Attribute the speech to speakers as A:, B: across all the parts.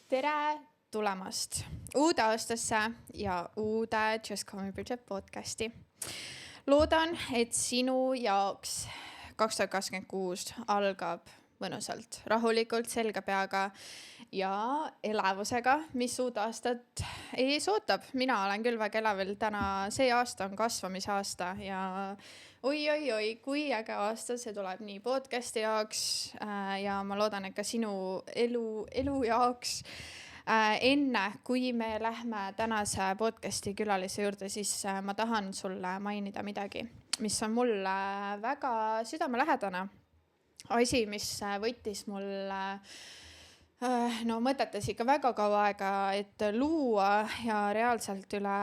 A: Tere tulemast uude aastasse ja uude Just Call Me Bridget podcasti. Loodan, et sinu jaoks 2026 algab mõnusalt, rahulikult, selge peaga ja elevusega, mis uut aastat ees ootab. Mina olen küll väga elevil täna, see aasta on kasvamisaasta ja oi, kui äge aasta see tuleb nii podcasti jaoks ja ma loodan, et ka sinu elu jaoks. Enne, kui me lähme tänase podcasti külalise juurde, siis ma tahan sulle mainida midagi, mis on mulle väga südamelähedane. Asi, mis võttis mul mõtetes ikka väga kaua aega, et luua ja reaalselt üle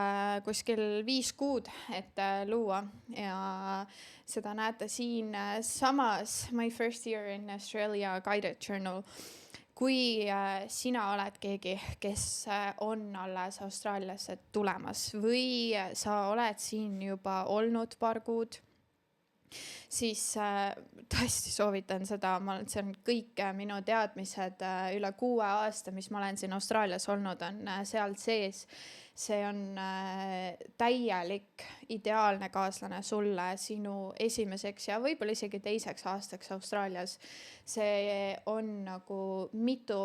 A: kuskil 5 kuud, et luua. Ja seda näete siin samas My First Year in Australia Guided Journal. Kui sina oled keegi, kes on alles Austraaliasse tulemas või sa oled siin juba olnud paar kuud, siis tõesti soovitan seda. See on kõik minu teadmised üle 6 aasta, mis ma olen siin Austraalias olnud, on seal sees. See on täielik ideaalne kaaslane sulle sinu esimeseks ja võib-olla isegi teiseks aastaks Austraalias. See on nagu mitu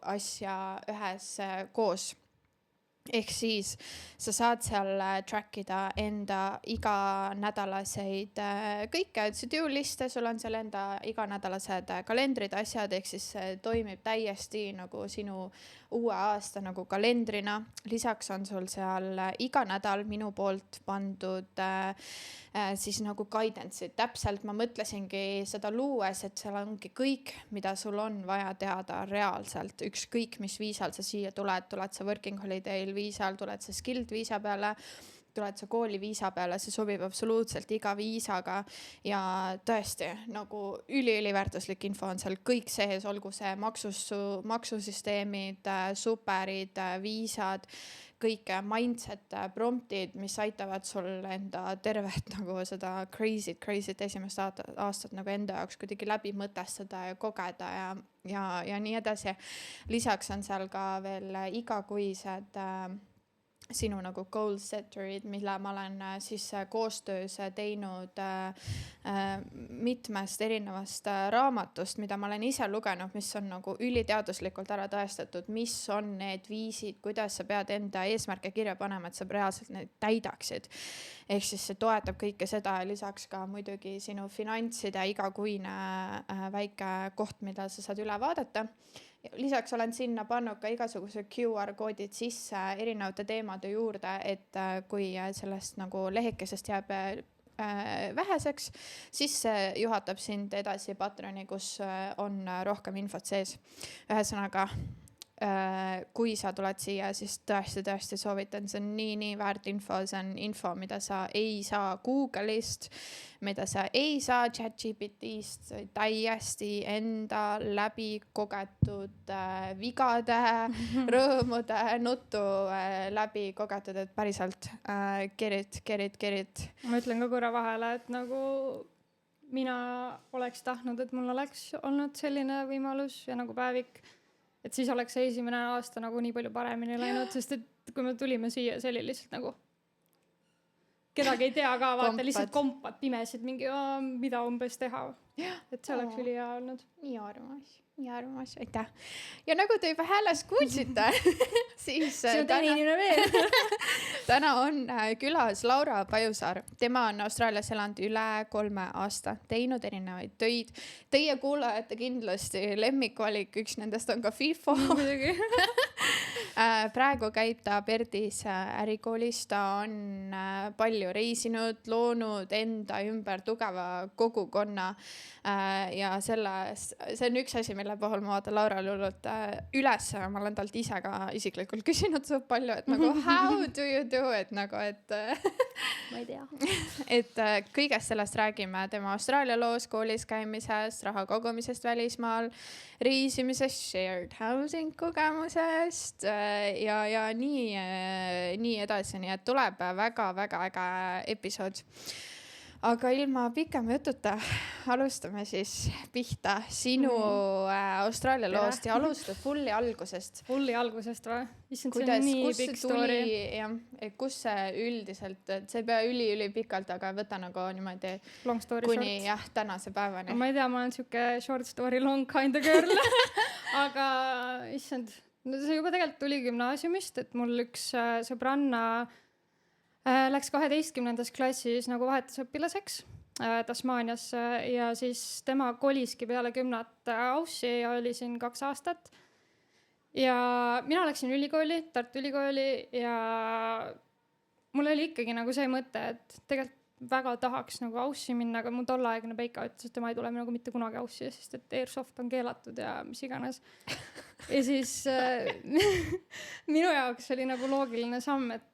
A: asja ühes koos. Ehk siis sa saad seal trackida enda iganädalaseid kõike to-do liste, sul on seal enda iganädalased kalendrid, asjad, ehk siis toimib täiesti nagu sinu uue aasta nagu kalendrina. Lisaks on sul seal iga nädal minu poolt pandud siis nagu guidance'id. Täpselt ma mõtlesingi seda luues, et seal ongi kõik, mida sul on vaja teada reaalselt. Ükskõik, mis viisal sa siia tuled sa working holiday'l viisal, tuled sa skilled viisa peale, tuled sa kooli viisa peale, see sobib absoluutselt iga viisaga ja tõesti nagu üliväärtuslik info on seal kõik sees, olgu see maksusüsteemid, superid, viisad, kõik mindset promptid, mis aitavad sul enda tervet nagu seda crazy't esimest aastat nagu enda jaoks kuidagi läbi mõtestada ja kogeda ja nii edasi. Lisaks on seal ka veel igakuised sinu nagu goal setterid, mille ma olen siis koostöös teinud mitmest erinevast raamatust, mida ma olen ise lugenud, mis on nagu üliteaduslikult ära tõestatud, mis on need viisid, kuidas sa pead enda eesmärke kirja panema, et sa reaalselt neid täidaksid. Ehk siis see toetab kõike seda ja lisaks ka muidugi sinu finantside igakuine väike koht, mida sa saad üle vaadata. Lisaks olen sinna pannud ka igasuguse QR koodid sisse erinevate teemade juurde, et kui sellest nagu lehekesest jääb väheseks, siis see juhatab sind edasi Patroni, kus on rohkem infot sees. Ühesõnaga, kui sa tuled siia, siis tõesti soovitan, see on nii väärt info, see on info, mida sa ei saa Google'ist, mida sa ei saa ChatGPT'st, täiesti enda läbi kogetud vigade, rõõmude, nutu läbi kogetud, et päriselt kerid.
B: Ma ütlen ka korra vahele, et nagu mina oleks tahtnud, et mul oleks olnud selline võimalus ja nagu päevik, et siis oleks see esimene aasta nagu nii palju paremini läinud, sest et kui me tulime siia, see oli lihtsalt nagu kedagi ei tea ka, vaata lihtsalt kompad pimesid mingi, mida umbes teha. Et see oleks üli hea olnud.
A: Nii armas, aitäh. Ja nagu te juba hääles kuulsite, siis täna on külas Laura Pajusaar. Tema on Austraalias elanud üle 3 aasta, teinud erinevaid töid. Teie kuulajate kindlasti lemmikvalik, üks nendest on ka FIFO. Praegu käib ta Perdis ärikoolis, ta on palju reisinud, loonud enda ümber tugeva kogukonna ja see on üks asi, mille puhul ma vaatan Laurale hullult üles. Ma olen talt ise ka isiklikult küsinud suht palju, et nagu how do you do it, nagu et
B: ma ei tea.
A: Et kõigest sellest räägime tema Austraalia loos, koolis käimisest, raha kogumisest välismaal, reisimisest, shared housing kogemusest ja nii edasi, nii et tuleb väga äge episood. aga ilma pikema jututa alustame siis pihta sinu Austraalia loost ja alustad fulli algusest.
B: Fulli algusest või? Issand, see
A: Kuidas,
B: on nii
A: kus see
B: pikk story.
A: tuli, jah, et kus see üldiselt, et see ei pea üli pikalt, aga võta nagu niimoodi
B: Long story
A: kuni
B: short.
A: jah, tänase päevani.
B: Ma ei tea, ma olen siuke short story long kind of girl. Aga issand, no see juba tegelikult tuli gümnaasiumist, et mul üks sõbranna läks 12. klassis nagu vahetusõpilaseks Tasmaaniasse ja siis tema koliski peale gümnat Aussi ja oli siin 2 aastat. Ja mina läksin ülikooli, Tartu Ülikooli ja mul oli ikkagi nagu see mõte, et tegelikult väga tahaks nagu Aussi minna, aga mu tolleaegne Peika ütles, et tema ei tule nagu mitte kunagi Aussi, sest et airsoft on keelatud ja mis iganes. Ja siis minu jaoks oli nagu loogiline samm, et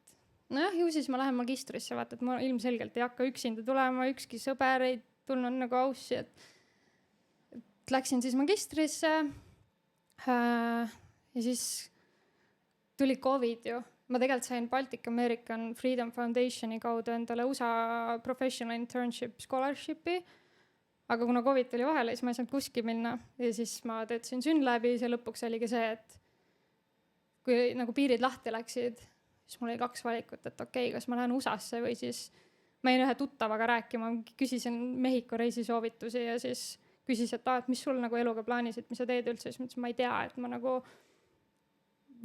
B: nojah, ju siis ma lähen magistrisse, vaata, et ma ilmselgelt ei hakka üksinda tulema, ükski sõber ei tulnud nagu Aussi, et läksin siis magistrisse ja siis tuli Covid ju. Ma tegelikult sain Baltic American Freedom Foundationi kaudu endale USA Professional Internship Scholarshipi, aga kuna Covid tuli vahele, siis ma ei saanud kuskil minna ja siis ma töötasin Synlabis ja lõpuks oligi see, et kui nagu piirid lahti läksid, siis mul oli 2 valikut, et okei, kas ma lähen USA-sse või siis ma jäin ühe tuttavaga rääkima, küsisin Mehhiko reisisoovitusi ja siis küsis, et mis sul nagu eluga plaanis, et mis sa teed üldse, siis mõtlesin, ma ei tea, et ma nagu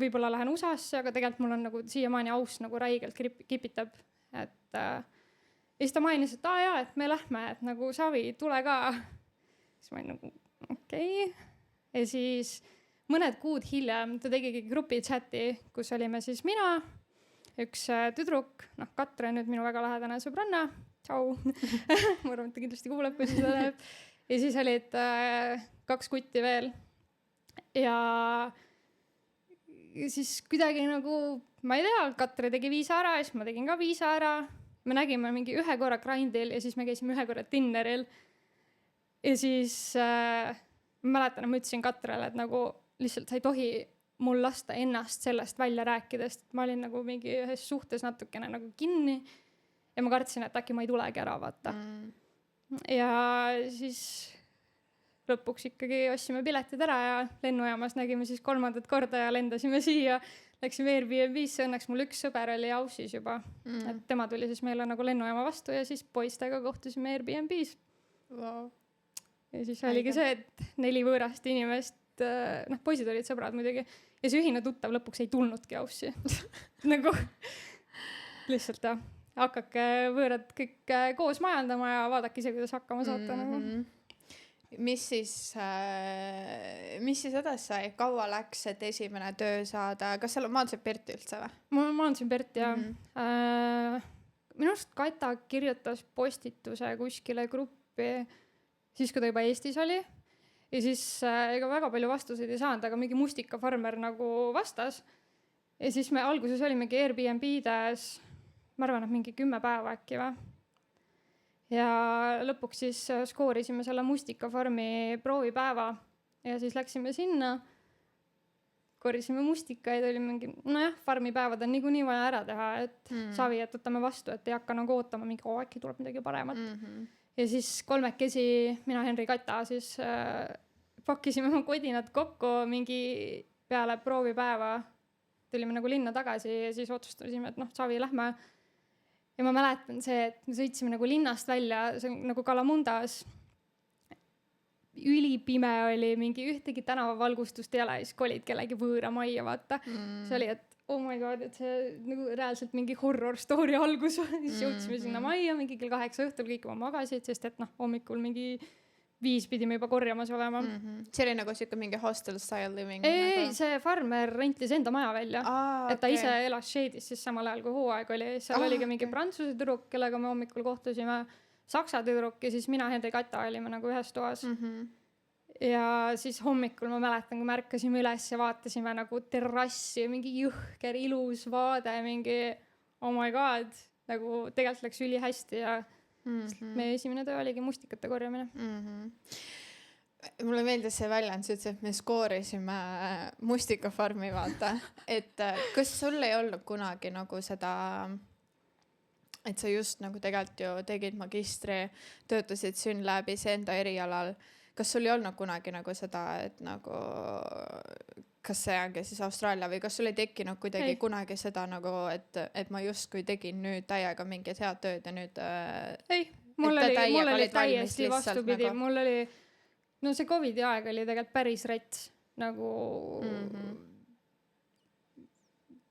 B: võib-olla lähen USA-sse, aga tegelikult mul on nagu siiamaani Aus nagu räigelt kipitab, et ja siis ta mainis, et jaa, et me lähme, et nagu Savi, tule ka. Siis ma olin nagu okei. Ja siis mõned kuud hiljem ta tegigi grupi chati, kus olime siis mina, üks tüdruk, Katre, nüüd minu väga lähedane sõbranna, tšau, ma arvan, et ta kindlasti kuuleb, kui seda läheb. Ja siis olid 2 kutti veel ja siis kuidagi nagu, ma ei tea, Katre tegi viisa ära ja siis ma tegin ka viisa ära. Me nägime mingi 1 korra grindil ja siis me käisime 1 korra dinneril. Ja siis mäletan, ma ütlesin Katrele, et nagu lihtsalt sa ei tohi mul lasta ennast sellest välja rääkidest. Ma olin nagu mingi ühes suhtes natukene nagu kinni ja ma kartsin, et äkki ma ei tulegi ära, vaata. Ja siis lõpuks ikkagi ostsime piletid ära ja lennujaamas nägime siis 3. korda ja lendasime siia. Läksime Airbnb-sse, õnneks mul üks sõber oli Ausis juba. Et tema tuli siis meile nagu lennujaama vastu ja siis poistega kohtusime Airbnb-s.
A: Wow.
B: Ja siis oligi see, et 4 võõrast inimest, poisid olid sõbrad muidugi. Ja see ühine tuttav lõpuks ei tulnudki Aussi. Nagu lihtsalt hakake võõrad kõik koos majandama ja vaadake ise, kuidas hakkama saata. Nagu.
A: Mis siis edasi sai? Kaua läks, et esimene töö saada? Kas seal on maandusid Perti üldse või?
B: Ma maandusin Perti, jah. Minu arust Kata kirjutas postituse kuskile gruppi siis, kui ta juba Eestis oli. Ja siis ega väga palju vastuseid ei saanud, aga mingi mustikafarmer nagu vastas. Ja siis me alguses olimegi Airbnb-des, ma arvan, et mingi 10 päeva äkki või. Ja lõpuks siis skoorisime selle mustikafarmi proovipäeva ja siis läksime sinna, korisime mustikaid, oli mingi, nojah, farmipäevad on niikuinii vaja ära teha, et Savi, et võtame vastu, et ei hakka nagu ootama mingi, äkki tuleb midagi paremat. Ja siis 3 mina, Henri, Kata siis pakkisime oma kodinad kokku mingi peale proovipäeva, tulime nagu linna tagasi ja siis otsustasime, et Savi, lähme. Ja ma mäletan see, et me sõitsime nagu linnast välja, see nagu Kalamundas. Ülipime oli, mingi ühtegi tänavavalgustust ei ole, siis kolid kellegi võõra majja, vaata. See oli, et oh my god, et see nagu reaalselt mingi horror story algus. Siis jõudsime sinna majja, mingi kell 8 õhtul kõik oma magasid, sest et hommikul mingi 5 pidime juba korjamas olema.
A: See oli nagu siuke mingi hostel style living?
B: Ei, see farmer rentis enda maja välja. Et ta ise elas Shade'is siis samal ajal, kui hooaeg oli. Seal oli ka mingi prantsuse tüdruk, kellega me hommikul kohtusime, saksa tüdruk ja siis mina, Henri, Kata olime nagu ühes toas. Ja siis hommikul ma mäletan, kui märkasime üles ja vaatasime nagu terrassi, mingi jõhker, ilus vaade, mingi oh my god, nagu tegelikult läks üli hästi ja meie esimene töö oligi mustikate korjamine.
A: Mulle meeldis see väljend, sa ütlesid, et me skoorisime mustikafarmi, vaata. Et kas sul ei olnud kunagi nagu seda et sa just nagu tegelikult ju tegid magistri, töötasid Synlabis enda erialal. Kas sul ei olnud kunagi nagu seda, et nagu, kas see ongi siis Austraalia või kas sul ei tekkinud kuidagi
B: Ei.
A: kunagi seda nagu, et ma justkui tegin nüüd täiega mingit head tööd ja nüüd
B: Ei, mul
A: ta
B: oli
A: täiega olid valmis
B: täiesti
A: lihtsalt
B: vastupidi,
A: nagu-
B: mul oli, no see Covidi aeg oli tegelikult päris rets, nagu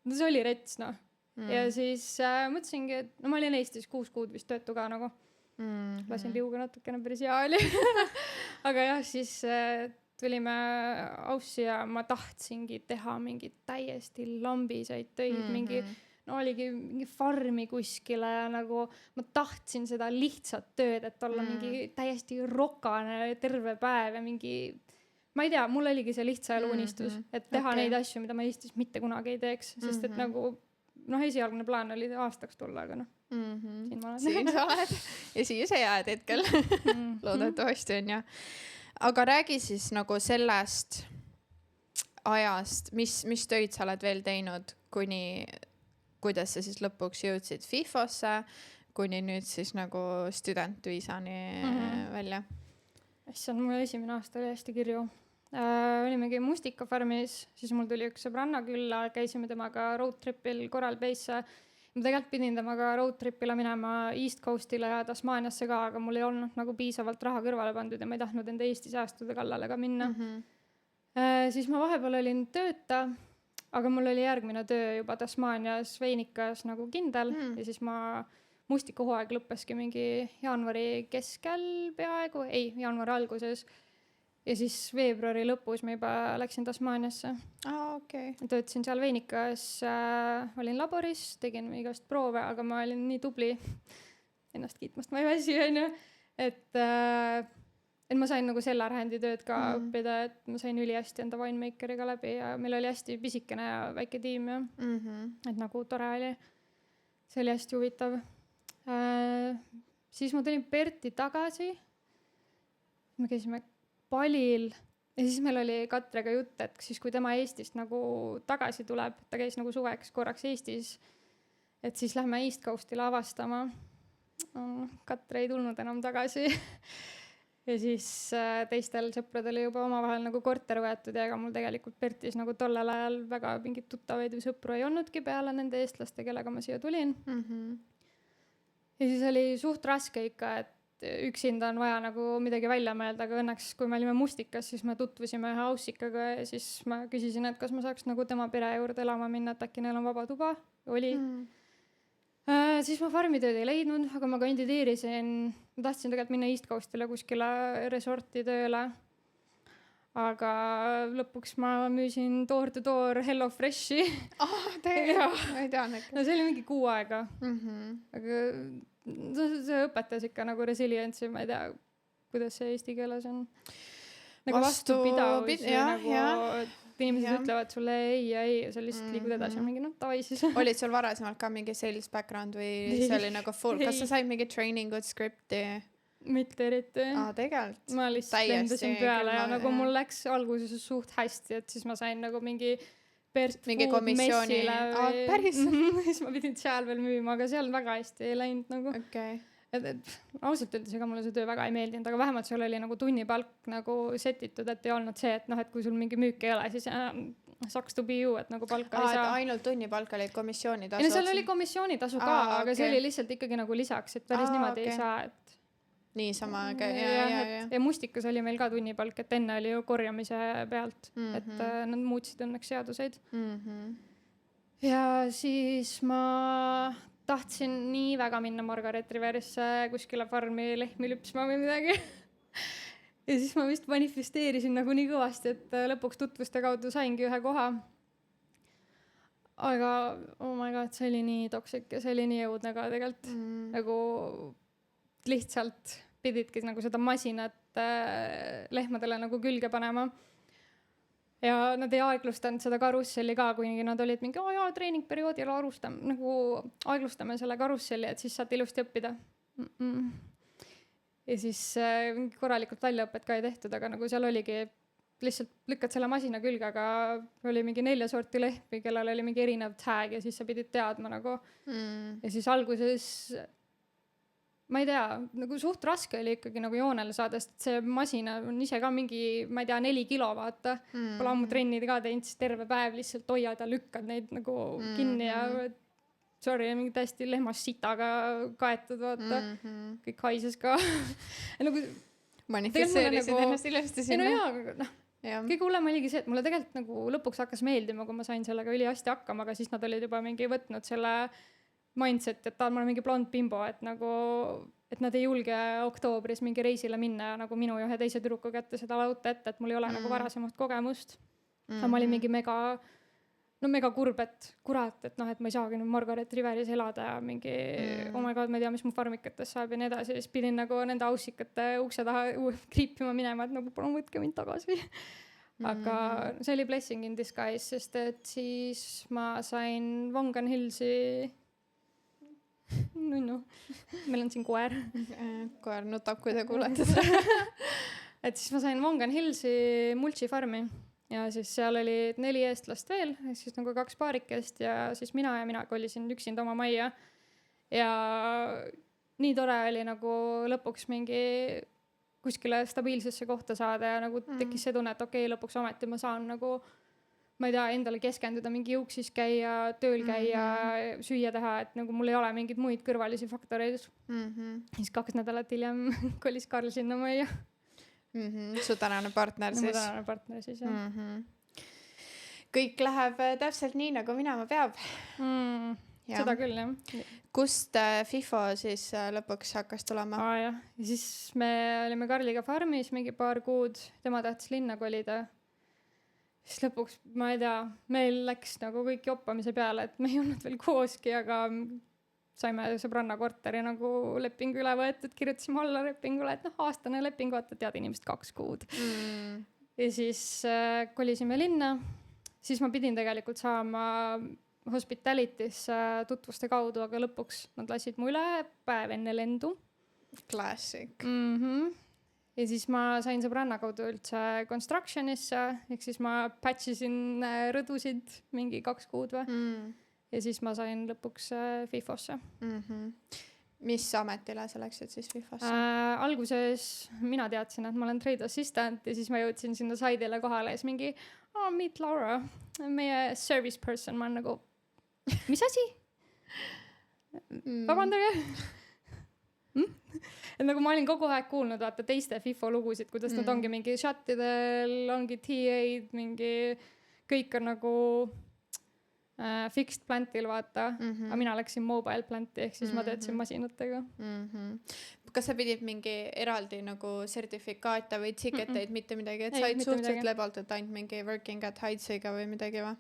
B: no see oli rets, noh. Ja siis mõtlesingi, et no ma olin Eestis 6 kuud vist töötu ka nagu. Lasin liuga natukene, päris hea oli. Aga jah, siis tulime Aussi ja ma tahtsingi teha mingi täiesti lambiseid töid, mingi, no oligi mingi farmi kuskile ja nagu ma tahtsin seda lihtsat tööd, et olla mingi täiesti rokane terve päev ja mingi, ma ei tea, mul oligi see lihtsa elu unistus, et teha neid asju, mida ma Eestis mitte kunagi ei teeks, sest et nagu, noh, esialgne plaan oli aastaks tulla, aga noh, siin ma olen.
A: Siin sa oled ja siia sa jääd hetkel. Loodetavasti on ja. Aga räägi siis nagu sellest ajast, mis töid sa oled veel teinud, kuidas sa siis lõpuks jõudsid FIFOsse, kuni nüüd siis nagu studentviisani välja.
B: Issand, mul esimene aasta oli hästi kirju. Olimegi Mustikafarmis, siis mul tuli üks sõbranna külla, käisime temaga road tripil Coral Bay'sse. Ma tegelikult pidin temaga road tripile minema East Coastile ja Tasmaniasse ka, aga mul ei olnud nagu piisavalt raha kõrvale pandud ja ma ei tahtnud enda Eesti säästude kallale ka minna. Siis ma vahepeal olin tööta, aga mul oli järgmine töö juba Tasmanias Veinikas nagu kindel ja siis mustikahoaeg lõppeski mingi jaanuari keskel peaaegu, jaanuari alguses. Ja siis veebruari lõpus ma juba läksin Tasmaniasse.
A: Okay.
B: Töötasin seal Veinikas, olin laboris, tegin igast proove, aga ma olin nii tubli. Ennast kiitmast ma ei väsi, et ma sain nagu Sellarhandi tööd ka õppida, et ma sain ülihästi enda winemakeriga läbi ja meil oli hästi pisikene ja väike tiim ja et nagu tore oli. See oli hästi huvitav. Siis ma tulin Perti tagasi. Me käisime Palil ja siis meil oli Katrega jutt, et siis kui tema Eestist nagu tagasi tuleb, ta käis nagu suveks korraks Eestis, et siis lähme East Coastile avastama. Katre ei tulnud enam tagasi ja siis teistel sõpradel oli juba omavahel nagu korter võetud ja ega mul tegelikult Pertis nagu tollel ajal väga mingit tuttavaid või sõpru ei olnudki peale nende eestlaste, kellega ma siia tulin. Ja siis oli suht raske ikka, et üksinda on vaja nagu midagi välja mõelda, aga õnneks kui me olime Mustikas, siis me tutvusime ühe Aussikaga ja siis ma küsisin, et kas ma saaks nagu tema pere juurde elama minna, et äkki neil on vaba tuba. Oli. Siis ma farmitööd ei leidnud, aga ma kandideerisin, ma tahtsin tegelikult minna East Coastile kuskile resorti tööle. Aga lõpuks ma müüsin door to door Hello Freshi.
A: Tegelikult, ma ei tea nekka.
B: No see oli mingi 6 aega. Aga see õpetas ikka nagu resilientsi, ma ei tea, kuidas see eesti keeles on. Nagu vastupidavus nagu inimesed ütlevad sulle ei ja sa lihtsalt liigud edasi mingi tavai siis.
A: Olid sul varasemalt ka mingi sales background või see oli nagu full, kas sa said mingi training ut skripti?
B: Mitte eriti.
A: Tegelikult.
B: Ma lihtsalt lendasin peale ja nagu mul läks alguses suht hästi, et siis ma sain nagu mingi
A: mingi komisjoni. Päris?
B: Siis ma pidin seal veel müüma, aga seal väga hästi ei läinud nagu.
A: Okay.
B: Et ausalt öeldes ega mulle see töö väga ei meeldinud, aga vähemalt seal oli nagu tunnipalk nagu setitud, et ei olnud see, et noh, et kui sul mingi müük ei ole, siis sucks to be you, et nagu palka ei saa.
A: Ainult tunnipalk olid komisjoonitasu?
B: Ja seal oli komisjoonitasu ka, aga see oli lihtsalt ikkagi nagu lisaks, et päris niimoodi ei saa, et
A: niisama
B: ja Mustikas oli meil ka tunnipalk, et enne oli ju korjamise pealt, et nad muutsid õnneks seaduseid. Ja siis ma tahtsin nii väga minna Margaret Riverisse kuskile farmi lehmi lüpsma või midagi. Ja siis ma vist manifesteerisin nagu nii kõvasti, et lõpuks tutvuste kaudu saingi ühe koha. Aga oh my god, see oli nii toksik ja see oli nii jõudne ka tegelikult. Nagu lihtsalt pididki nagu seda masinat lehmadele nagu külge panema. Ja nad ei aeglustanud seda karusselli ka, kui nad olid mingi treeningperioodil nagu aeglustame selle karusselli, et siis saad ilusti õppida. Ja siis korralikult väljaõpet ka ei tehtud, aga nagu seal oligi lihtsalt lükkad selle masina külge, aga oli mingi 4 sorti lehmi, kellel oli mingi erinev tag ja siis sa pidid teadma nagu. Ja siis alguses, ma ei tea, nagu suht raske oli ikkagi nagu joonele saada, sest see masina on ise ka mingi, ma ei tea, 4 kilo, vaata. Pole ammu trennid ka teinud, siis terve päev lihtsalt hoiad ja lükkad neid nagu kinni ja sorry, mingi täiesti lehmas sitaga kaetud, vaata. Kõik haises ka. Nagu
A: manifesteerisid
B: nagu,
A: ennast ilusti sinna.
B: No jaa, kõige hullem oligi see, et mulle tegelikult nagu lõpuks hakkas meeldima, kui ma sain sellega ülihästi hakkama, aga siis nad olid juba mingi võtnud selle mindset, et ma olen mingi blond bimbo, et nagu, et nad ei julge oktoobris mingi reisile minna ja nagu minu ja ühe teise tüdruku kätte seda lauta ette, et mul ei ole nagu varasemast kogemust. Ma olin mingi mega kurb, et kurat, et noh, et ma ei saagi nüüd Margaret Riveris elada ja mingi oh my god, ma ei tea, mis mu farmikatest saab ja nii edasi. Siis pidin nagu nende aussikate ukse taha kriipima minema, et nagu palun võtke mind tagasi. Aga see oli blessing in disguise, sest et siis ma sain Vangan Hillsi no, meil on siin koer.
A: Koer nutab, kui te kuulete seda.
B: Et siis ma sain Vangan Hillsi Mulchi farmi. Ja siis seal oli 4 eestlast veel, siis nagu 2 paarikest ja siis mina kolisin üksinda oma majja. Ja nii tore oli nagu lõpuks mingi kuskile stabiilsesse kohta saada ja nagu tekkis see tunne, et okei, lõpuks ometi ma saan nagu, ma ei tea, endale keskenduda, mingi jõuksis käia, tööl käia, süüa teha, et nagu mul ei ole mingeid muid kõrvalisi faktoreid. Siis 2 nädalat hiljem kolis Karl sinna majja.
A: Su tänane partner siis.
B: Mu tänane partner siis, jah.
A: Kõik läheb täpselt nii, nagu minema peab.
B: Seda küll, jah.
A: Kust FIFO siis lõpuks hakkas tulema?
B: Ja siis me olime Karliga farmis mingi paar kuud. Tema tahtis linna kolida. Siis lõpuks, ma ei tea, meil läks nagu kõik joppamise peale, et me ei olnud veel kooski, aga saime sõbranna korteri nagu lepingu üle võetud, kirjutasime alla lepingule, et noh, aastane leping, vaata, tead inimesed 2 kuud. Ja siis kolisime linna. Siis ma pidin tegelikult saama hospitality's tutvuste kaudu, aga lõpuks nad lasid mu üle päev enne lendu.
A: Classic.
B: Ja siis ma sain sõbranna kaudu üldse constructionisse, ehk siis ma patchisin rõdusid mingi 2 kuud või. Ja siis ma sain lõpuks FIFOsse.
A: Mis ametile sa läksid siis FIFOsse?
B: Alguses mina teadsin, et ma olen trade assistant ja siis ma jõudsin sinna saidile kohale ja siis mingi, meet Laura, meie service person. Ma olen nagu, mis asi? Vabandage? Et nagu ma olin kogu aeg kuulnud vaata teiste FIFO lugusid, kuidas nad ongi mingi chatidel, ongi TA-d, mingi kõik on nagu fixed plantil, vaata. Aga mina läksin mobile planti, ehk siis ma töötasin masinatega.
A: Kas sa pidid mingi eraldi nagu sertifikaate või tiketeid, mitte midagi, et said suhteliselt lebalt, et ainult mingi working at Heights'iga või midagi või?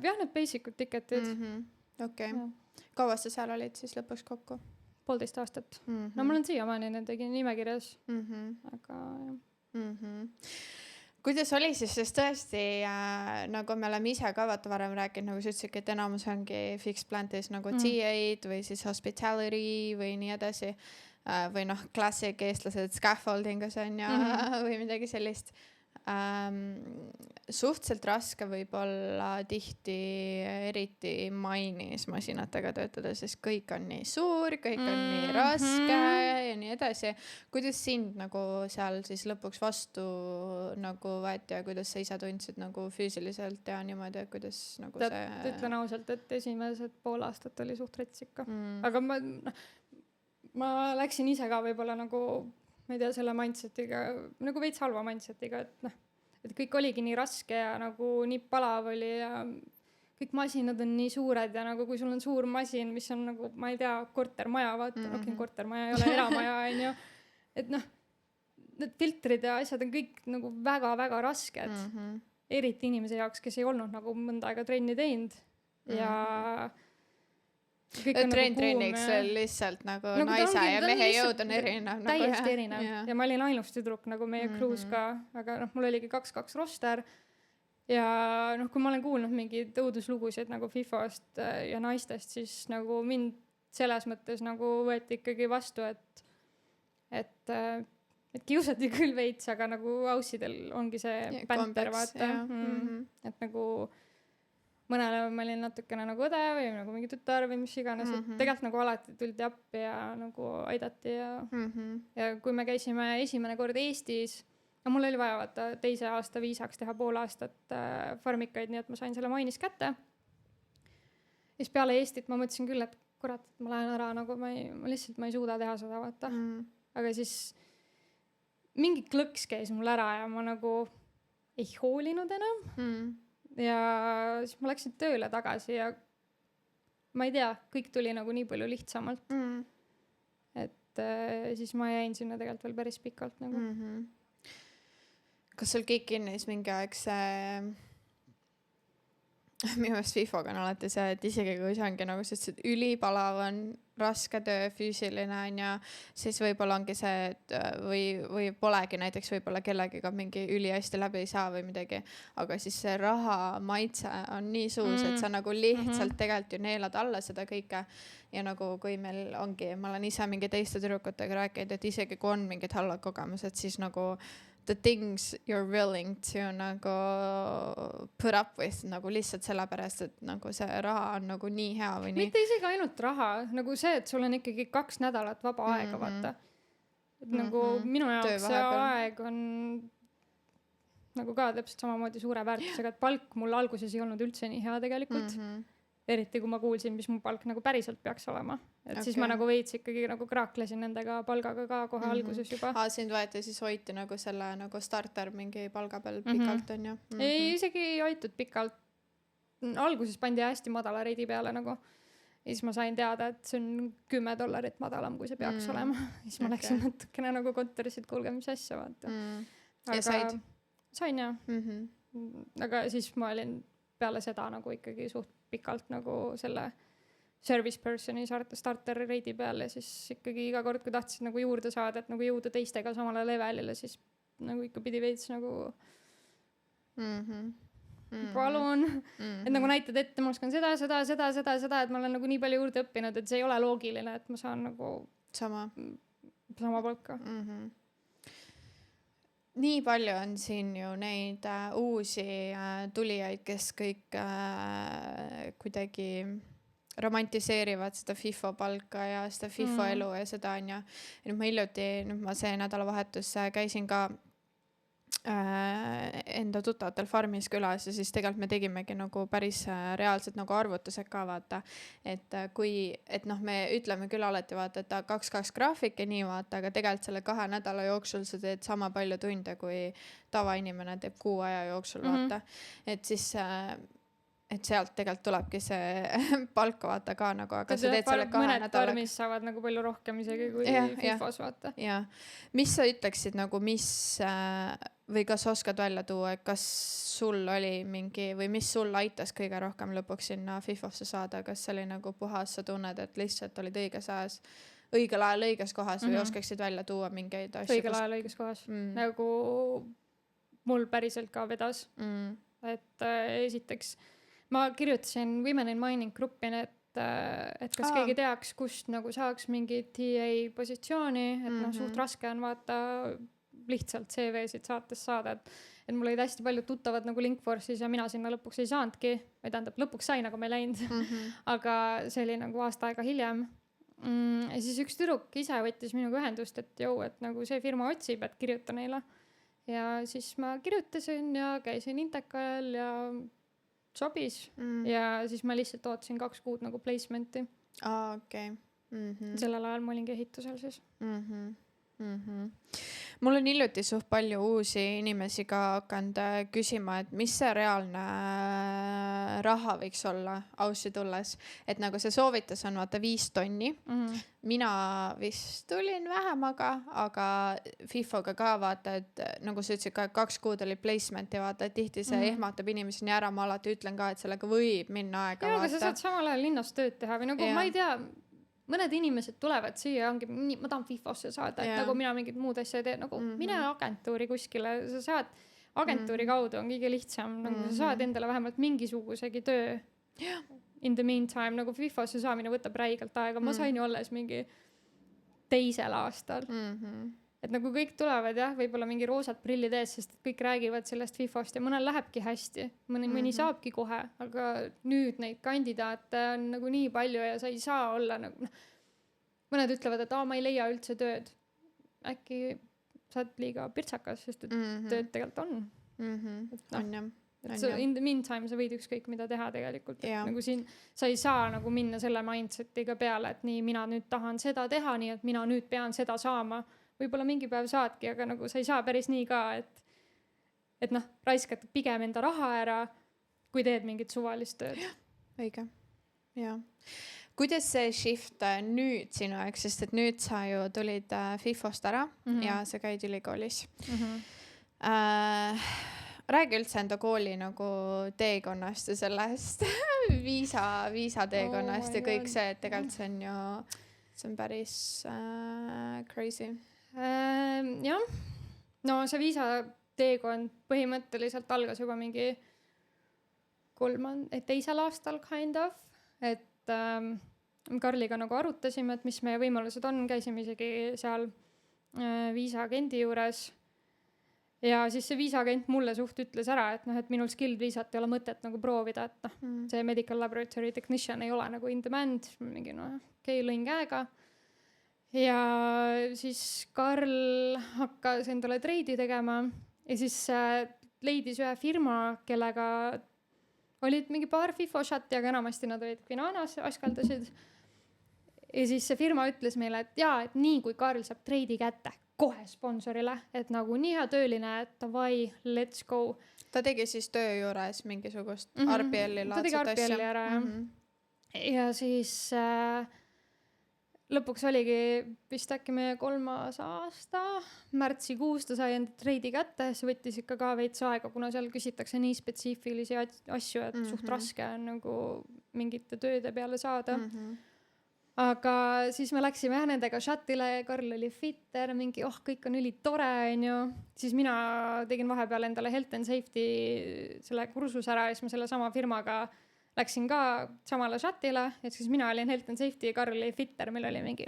B: Jah, need basic tiketid.
A: Okei. Kaua sa seal olid siis lõpuks kokku?
B: 1,5 aastat. No ma olen siiamaani nendegi nimekirjas. Aga jah.
A: Kuidas oli siis, sest tõesti, nagu me oleme ise ka vaata varem rääkinud, nagu sa ütlesid, et enamus ongi fixed plantis nagu TA-d või siis hospitality või nii edasi. Või noh, klassik eestlased scaffoldingus on ja või midagi sellist. Suhteliselt raske võib-olla tihti eriti mainis masinatega töötada, sest kõik on nii suur, kõik on nii raske ja nii edasi. Kuidas sind nagu seal siis lõpuks vastu nagu võeti ja kuidas sa ise tundsid nagu füüsiliselt ja niimoodi, et kuidas nagu see...
B: Ütlen ausalt, et esimesed pool aastat oli suht rets ikka. Aga ma läksin ise ka võib-olla nagu... ma ei tea, selle mindsetiga, nagu veits halva mindsetiga, et kõik oligi nii raske ja nagu nii palav oli ja kõik masinad on nii suured ja nagu kui sul on suur masin, mis on nagu, ma ei tea, kortermaja, vaata, kortermaja ei ole eramaja, on ju. Et noh, need filtrid ja asjad on kõik nagu väga-väga rasked. Eriti inimese jaoks, kes ei olnud nagu mõnda aega trenni teinud ja...
A: Trenniks lihtsalt nagu naise ja mehe jõud on erinev.
B: Täiesti erinev. Ja ma olin ainus tüdruk nagu meie cruise ka, aga mul oligi 2-2 roster. Ja kui ma olen kuulnud mingeid õuduslugusid nagu FIFOst ja naistest, siis nagu mind selles mõttes nagu võeti ikkagi vastu, et et kiusati küll veits, aga nagu aussidel ongi see bänter, vaata. Et nagu mõnele ma olin natukene nagu õde või nagu mingi tütar või mis iganes, et tegelikult nagu alati tuldi appi ja nagu aidati ja kui me käisime esimene kord Eestis, ja mul oli vaja vaata teise aasta viisaks teha pool aastat farmikaid, nii et ma sain selle mainis kätte. Ja siis peale Eestit ma mõtlesin küll, et kurat, et ma lähen ära, nagu ma lihtsalt ei suuda teha seda, vaata. Aga siis mingi klõks käis mul ära ja ma nagu ei hoolinud enam. Ja siis ma läksin tööle tagasi ja ma ei tea, kõik tuli nagu nii palju lihtsamalt. Et siis ma jäin sinna tegelikult veel päris pikalt nagu.
A: Kas sul kõik innis mingi aeg see minu meelest FIFOga on alati see, et isegi kui see ongi nagu sellised ülipalav on raske töö, füüsiline on ja siis võib-olla ongi see, et või polegi näiteks võib-olla kellegiga mingi ülihästi läbi ei saa või midagi, aga siis see raha maitse on nii suus, et sa nagu lihtsalt tegelikult ju neelad alla seda kõike ja nagu kui meil ongi, ma olen ise mingi teiste tüdrukutega rääkinud, et isegi kui on mingid halvad kogemused, siis nagu the things you're willing to nagu put up with nagu lihtsalt sellepärast, et nagu see raha on nagu nii hea või nii.
B: Mitte isegi ainult raha, nagu see, et sul on ikkagi 2 nädalat vaba aega, vaata. Et nagu minu jaoks see aeg on nagu ka täpselt samamoodi suure väärtusega, et palk mul alguses ei olnud üldse nii hea tegelikult. Eriti kui ma kuulsin, mis mu palk nagu päriselt peaks olema. Et siis ma nagu veits ikkagi nagu kraaklesin nendega palgaga ka kohe alguses juba.
A: Sind võeti siis hoiti nagu selle nagu starter mingi palga peal pikalt on ju?
B: Ei, isegi ei hoitud pikalt. Alguses pandi hästi madala reidi peale nagu. Ja siis ma sain teada, et see on $10 madalam, kui see peaks olema. Siis ma läksin natukene nagu kontorisid, kuulge, mis asja vaata.
A: Ja said?
B: Sain jah. Aga siis ma olin peale seda nagu ikkagi suht pikalt nagu selle service personi starter reidi peal ja siis ikkagi iga kord, kui tahtsid nagu juurde saada, et nagu jõuda teistega samale levelile, siis nagu ikka pidi veits nagu palun. Et nagu näitad ette, ma oskan seda, et ma olen nagu nii palju juurde õppinud, et see ei ole loogiline, et ma saan nagu sama palka.
A: Nii palju on siin ju neid uusi tulijaid, kes kõik kuidagi romantiseerivad seda FIFO palka ja seda FIFO elu ja seda on ja nüüd ma hiljuti, nüüd ma see nädalavahetus käisin ka enda tuttavatel farmis külas ja siis tegelikult me tegimegi nagu päris reaalselt nagu arvutused ka vaata, et kui, et noh, me ütleme küll alati vaata, et 2-2 graafik ja nii vaata, aga tegelikult selle 2 nädala jooksul sa teed sama palju tunde, kui tavainimene teeb 6 aja jooksul vaata, et siis et sealt tegelikult tulebki see palk vaata ka nagu, aga sa teed selle 2 nädala.
B: Mõned farmis saavad nagu palju rohkem isegi kui FIFOs vaata.
A: Ja. Mis sa ütleksid nagu, mis või kas oskad välja tuua, et kas sul oli mingi või mis sul aitas kõige rohkem lõpuks sinna FIFOsse saada, kas see oli nagu puhas, sa tunned, et lihtsalt olid õiges ajas, õigel ajal õiges kohas või oskaksid välja tuua mingeid asju?
B: Õigel ajal õiges kohas. Nagu mul päriselt ka vedas, et esiteks ma kirjutasin Women in Mining gruppi, et kas keegi teaks, kust nagu saaks mingi TA positsiooni, et noh, suht raske on vaata lihtsalt CV-sid saates saada, et mul olid hästi palju tuttavad nagu Linkforce'is ja mina sinna lõpuks ei saanudki, või tähendab, lõpuks sain, aga ma ei läinud, aga see oli nagu aasta aega hiljem. Ja siis üks tüdruk ise võttis minuga ühendust, et et nagu see firma otsib, et kirjuta neile. Ja siis ma kirjutasin ja käisin Intekal ja sobis ja siis ma lihtsalt ootasin 2 kuud nagu placement'i.
A: Okay.
B: Sellel ajal ma olingi ehitusel siis.
A: Mul on hiljuti suht palju uusi inimesi ka hakanud küsima, et mis see reaalne raha võiks olla Aussi tulles, et nagu see soovitus on vaata 5 tonni. Mina vist tulin vähemaga, aga FIFOga ka vaata, et nagu sa ütlesid ka 2 kuud oli placement ja vaata, et tihti see ehmatab inimesi nii ära, ma alati ütlen ka, et sellega võib minna aega.
B: Ja, aga sa saad samal ajal linnas tööd teha või nagu ma ei tea, mõned inimesed tulevad siia ja ongi, ma tahan FIFOsse saada, et nagu mina mingid muud asja ei tee, nagu mine agentuuri kuskile, sa saad agentuuri kaudu on kõige lihtsam, nagu sa saad endale vähemalt mingisugusegi töö in the meantime, nagu FIFOsse saamine võtab räigelt aega, ma sain ju alles mingi 2. aastal et nagu kõik tulevad jah, võib-olla mingi roosad prillid ees, sest kõik räägivad sellest FIFOst ja mõnel lähebki hästi, mõni saabki kohe, aga nüüd neid kandidaate on nagu nii palju ja sa ei saa olla nagu, mõned ütlevad, et ma ei leia üldse tööd. Äkki sa oled liiga pirtsakas, sest et tööd tegelikult on.
A: On jah.
B: Et in the meantime sa võid ükskõik mida teha tegelikult. Nagu siin sa ei saa nagu minna selle mindsetiga peale, et nii mina nüüd tahan seda teha, nii et mina nüüd pean seda saama. Võib-olla mingi päev saadki, aga nagu sa ei saa päris nii ka, et raiskad pigem enda raha ära, kui teed mingit suvalist tööd.
A: Õige, jah. Kuidas see shift nüüd sinu jaoks, sest et nüüd sa ju tulid FIFOst ära ja sa käid ülikoolis. Räägi üldse enda kooli nagu teekonnast ja sellest viisa teekonnast ja kõik see, et tegelikult see on päris crazy.
B: Jah, no see viisa teekond põhimõtteliselt algas juba mingi teisel aastal kind of, et Karliga nagu arutasime, et mis meie võimalused on, käisime isegi seal viisaagendi juures ja siis see viisaagent mulle suht ütles ära, et minul skilled viisat ei ole mõtet nagu proovida, et see medical laboratory technician ei ole nagu in demand, mingi lõin käega. Ja siis Karl hakkas endale treidi tegema ja siis leidis ühe firma, kellega olid mingi paar FIFO shot'i, aga enamasti nad olid Quinanas, askaldasid. Ja siis see firma ütles meile, et et nii kui Karl saab treidi kätte kohe sponsorile, et nagu nii hea tööline, et davai, let's go.
A: Ta tegi siis töö juures mingisugust RPL-i laadset asja.
B: Ta tegi RPL-i ära, ja siis lõpuks oligi vist äkki meie 3. aasta, märtsikuus ta sai enda treidi kätte, see võttis ikka ka veits aega, kuna seal küsitakse nii spetsiifilisi asju, et suht raske on nagu mingite tööde peale saada. Aga siis me läksime nendega shotile, Karl oli fitter, mingi kõik on ülitore, siis mina tegin vahepeal endale health and safety selle kursus ära ja siis ma selle sama firmaga läksin ka samale shotile, et siis mina olin health and safety ja Karl oli fitter, meil oli mingi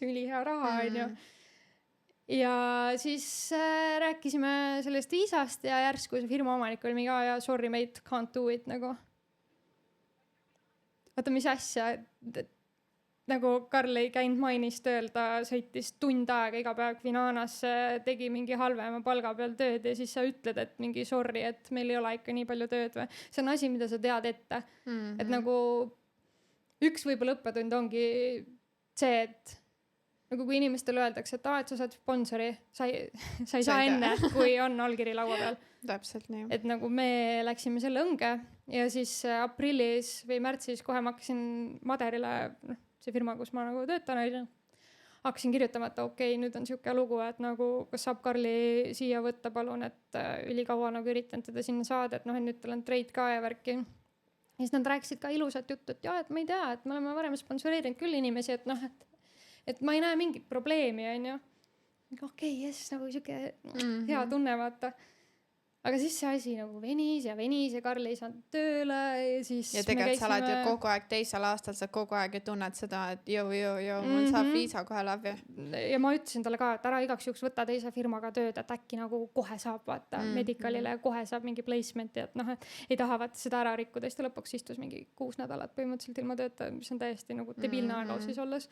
B: ülihea raha, Ja siis rääkisime sellest viisast ja järsku see firma omanik oli mingi, sorry mate, can't do it nagu. Oota, mis asja, nagu Karl ei käinud mainis tööl, ta sõitis tund aega iga päev Quinanas, tegi mingi halvema palga peal tööd ja siis sa ütled, et mingi sorry, et meil ei ole ikka nii palju tööd või. See on asi, mida sa tead ette. Et nagu üks võib-olla õppetund ongi see, et nagu kui inimestele öeldakse, et sa saad sponsori, sa ei saa enne, kui on allkiri laua peal.
A: Täpselt nii.
B: Et nagu me läksime selle õnge ja siis aprillis või märtsis kohe ma hakkasin Maderile, see firma, kus ma nagu töötan, hakkasin kirjutama, et okei, nüüd on siuke lugu, et nagu kas saab Karli siia võtta palun, et ülikaua nagu üritan teda sinna saada, et nüüd tal on treid ka ja värki. Ja siis nad rääkisid ka ilusat juttu, et et ma ei tea, et me oleme varem sponsoreerinud küll inimesi, et ma ei näe mingit probleemi, okei, jess, nagu siuke hea tunne, vaata. Aga siis see asi nagu venis ja Karl ei saanud tööle ja siis
A: ja tegelikult sa oled ju kogu aeg teisel aastal, sa kogu aeg ju tunned seda, et mul saab viisa kohe läbi.
B: Ja ma ütlesin talle ka, et ära igaks juhuks võtta teise firmaga tööd, et äkki nagu kohe saab vaata medicalile, kohe saab mingi placement ja et ei taha vaata seda ära rikkuda, siis ta lõpuks istus mingi 6 nädalat põhimõtteliselt ilma tööta, mis on täiesti nagu debiilne aega siis olles.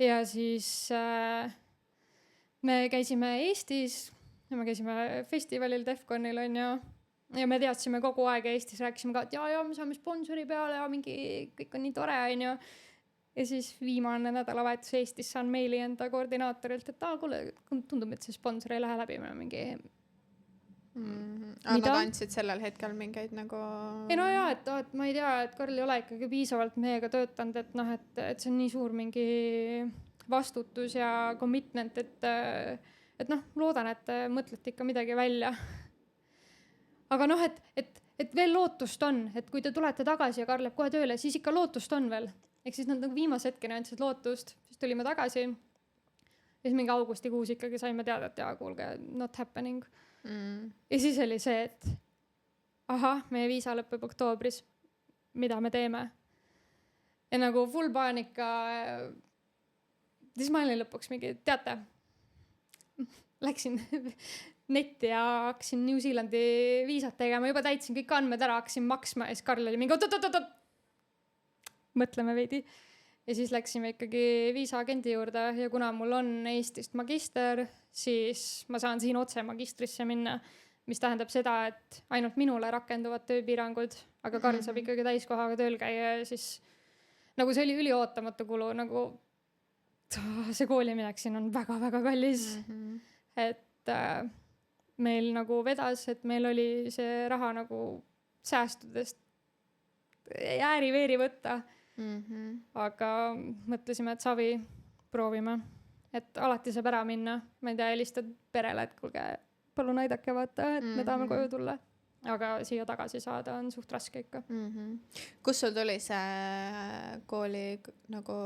B: Ja siis me käisime Eestis ja me käisime festivalil Defconil ja me teadsime kogu aeg Eestis, rääkisime ka, et me saame sponsori peale ja mingi kõik on nii tore, Ja siis viimane nädalavahetus Eestis saan meili enda koordinaatorilt, et kuule, tundub, et see sponsor ei lähe läbi, me mingi
A: Nad andsid sellel hetkel mingeid nagu
B: ei et ma ei tea, et Karl ei ole ikkagi piisavalt meiega töötanud, et see on nii suur mingi vastutus ja commitment, et loodan, et mõtlete ikka midagi välja. Aga et veel lootust on, et kui te tulete tagasi ja Karl läheb kohe tööle, siis ikka lootust on veel. Ehk siis nad nagu viimase hetkeni andsid lootust, siis tulime tagasi. Ja siis mingi augustikuus ikkagi saime teada, et kuulge, not happening. Ja siis oli see, et meie viisa lõpeb oktoobris, mida me teeme. Ja nagu full paanika. Siis ma olin lõpuks mingi, teate, läksin netti ja hakkasin New Zealandi viisat tegema, juba täitsin kõik andmed ära, hakkasin maksma ja siis Karl oli mingi oot, mõtleme veidi. Ja siis läksime ikkagi viisaagendi juurde ja kuna mul on Eestist magister, siis ma saan siin otse magistrisse minna, mis tähendab seda, et ainult minule rakenduvad tööpiirangud, aga Karl saab ikkagi täiskohaga tööl käia ja siis nagu see oli üliootamatu kulu, nagu see kooli minek siin on väga-väga kallis. Et meil nagu vedas, et meil oli see raha nagu säästudest ääri-veeri võtta. Aga mõtlesime, et savi proovime, et alati saab ära minna. Ma ei tea, helistad perele, et kuulge, palun aidake vaata, et me tahame koju tulla. Aga siia tagasi saada on suht raske ikka.
A: Kus sul tuli see kooli nagu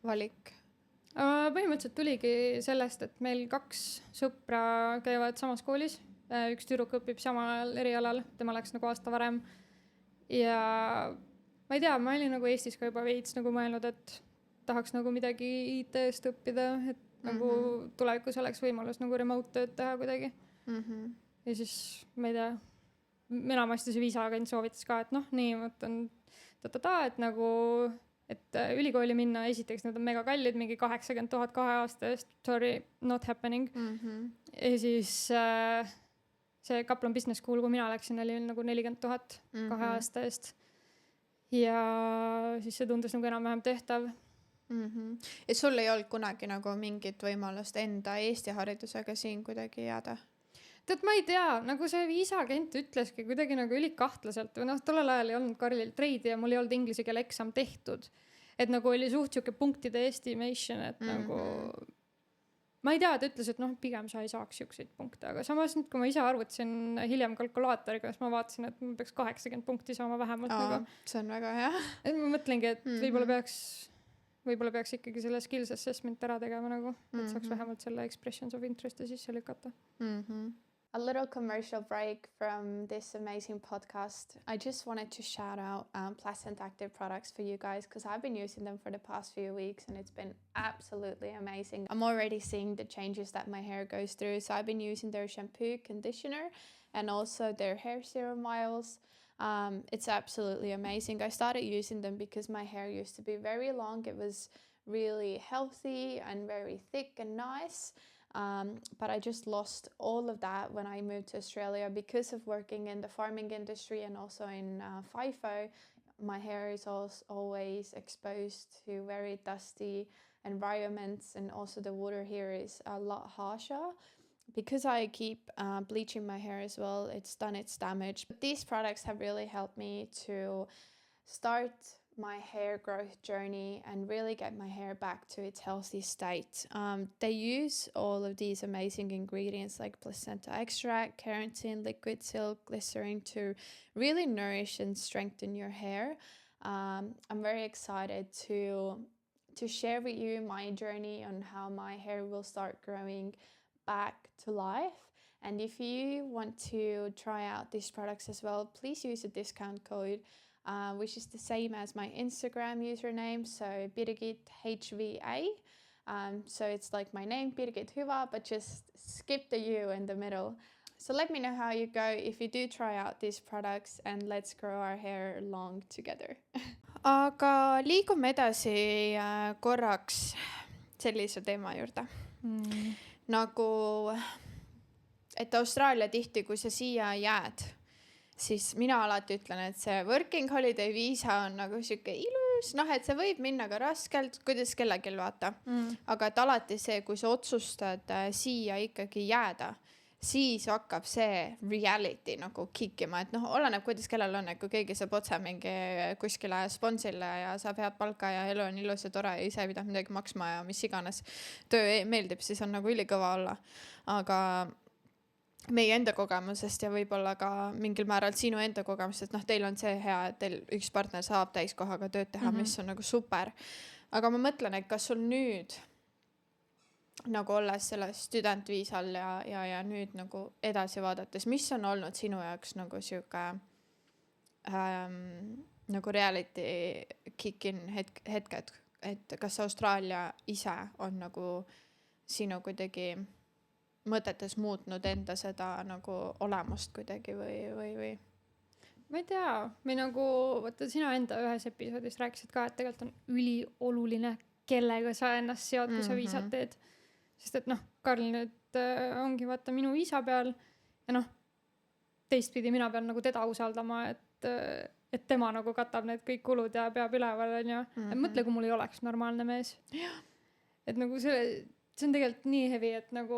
A: valik?
B: Põhimõtteliselt tuligi sellest, et meil 2 sõpra käivad samas koolis. Üks tüdruk õpib samal erialal, tema läks nagu aasta varem. Ja ma ei tea, ma olin nagu Eestis ka juba veits nagu mõelnud, et tahaks nagu midagi IT-st õppida, et nagu tulevikus oleks võimalus nagu remote tööd teha kuidagi. Ja siis, ma ei tea, enamasti see viisaagent soovitas ka, et noh, nii mõtlen, et nagu, et ülikooli minna, esiteks need on mega kallid, mingi 80 000 2 aasta eest, sorry, not happening. Ja siis see Kaplan Business School, kui mina läksin, oli nagu 40 000 2 aasta eest. Ja siis see tundus nagu enam-vähem tehtav.
A: Et sul ei olnud kunagi nagu mingit võimalust enda Eesti haridusega siin kuidagi jääda?
B: Tead, ma ei tea, nagu see viisaagent ütleski kuidagi nagu ülikahtlaselt. Või noh, tollel ajal ei olnud Karlil treidi ja mul ei olnud inglise keele eksam tehtud. Et nagu oli suht siuke punktide estimation, et nagu ma ei tea, ta ütles, et noh, pigem sa ei saaks siukseid punkte, aga samas nüüd, kui ma ise arvutasin hiljem kalkulaatoriga, siis ma vaatasin, et ma peaks 80 punkti saama vähemalt.
A: See on väga hea.
B: Et ma mõtlengi, et võib-olla peaks ikkagi selle skills assessment ära tegema nagu, et saaks vähemalt selle expressions of interest sisse lükata.
A: A little commercial break from this amazing podcast. I just wanted to shout out Pleasant Active products for you guys because I've been using them for the past few weeks and it's been absolutely amazing. I'm already seeing the changes that my hair goes through. So I've been using their shampoo, conditioner, and also their hair serum oils. It's absolutely amazing. I started using them because my hair used to be very long. It was really healthy and very thick and nice. But I just lost all of that when I moved to Australia because of working in the farming industry and also in FIFO. My hair is always exposed to very dusty environments and also the water here is a lot harsher. Because I keep bleaching my hair as well, it's done its damage. But these products have really helped me to start my hair growth journey and really get my hair back to its healthy state. They use all of these amazing ingredients like placenta extract, keratin, liquid silk, glycerin to really nourish and strengthen your hair. I'm very excited to share with you my journey on how my hair will start growing back to life. And if you want to try out these products as well, please use a discount code which is the same as my Instagram username, so Birgit HVA. So it's like my name, Birgit Hyvä, but just skip the U in the middle. So let me know how you go if you do try out these products and let's grow our hair long together. Aga liigume edasi korraks sellise teema juurde. Nagu, et Austraalia tihti, kui sa siia jääd, siis mina alati ütlen, et see working holiday viisa on nagu siuke ilus, noh, et see võib minna ka raskelt, kuidas kellelgi vaata. Aga et alati see, kui sa otsustad siia ikkagi jääda, siis hakkab see reality nagu kikkima, et noh, oleneb, kuidas kellel on, et kui keegi saab otse mingi kuskile sponsile ja saab head palka ja elu on ilus ja tore ja ise ei pidanud midagi maksma ja mis iganes töö meeldib, siis on nagu ülikõva olla. Aga meie enda kogemusest ja võib-olla ka mingil määral sinu enda kogemusest, noh, teil on see hea, et teil üks partner saab täiskohaga tööd teha, mis on nagu super. Aga ma mõtlen, et kas sul nüüd nagu olles selle studentviisal ja nüüd nagu edasi vaadates, mis on olnud sinu jaoks nagu siuke nagu reality kick-in hetked, et kas Austraalia ise on nagu sinu kuidagi mõtetes muutnud enda seda nagu olemust kuidagi või?
B: ma ei tea, või nagu vaata sina enda ühes episoodis rääkisid ka, et tegelikult on ülioluline, kellega sa ennast seod, kui sa viisat teed. Sest et noh, Karl nüüd ongi vaata minu viisa peal ja noh, teistpidi mina pean nagu teda usaldama, et tema nagu katab need kõik kulud ja peab üleval, on ju. Mõtle, kui mul ei oleks normaalne mees. Et nagu see on tegelikult nii heavy, et nagu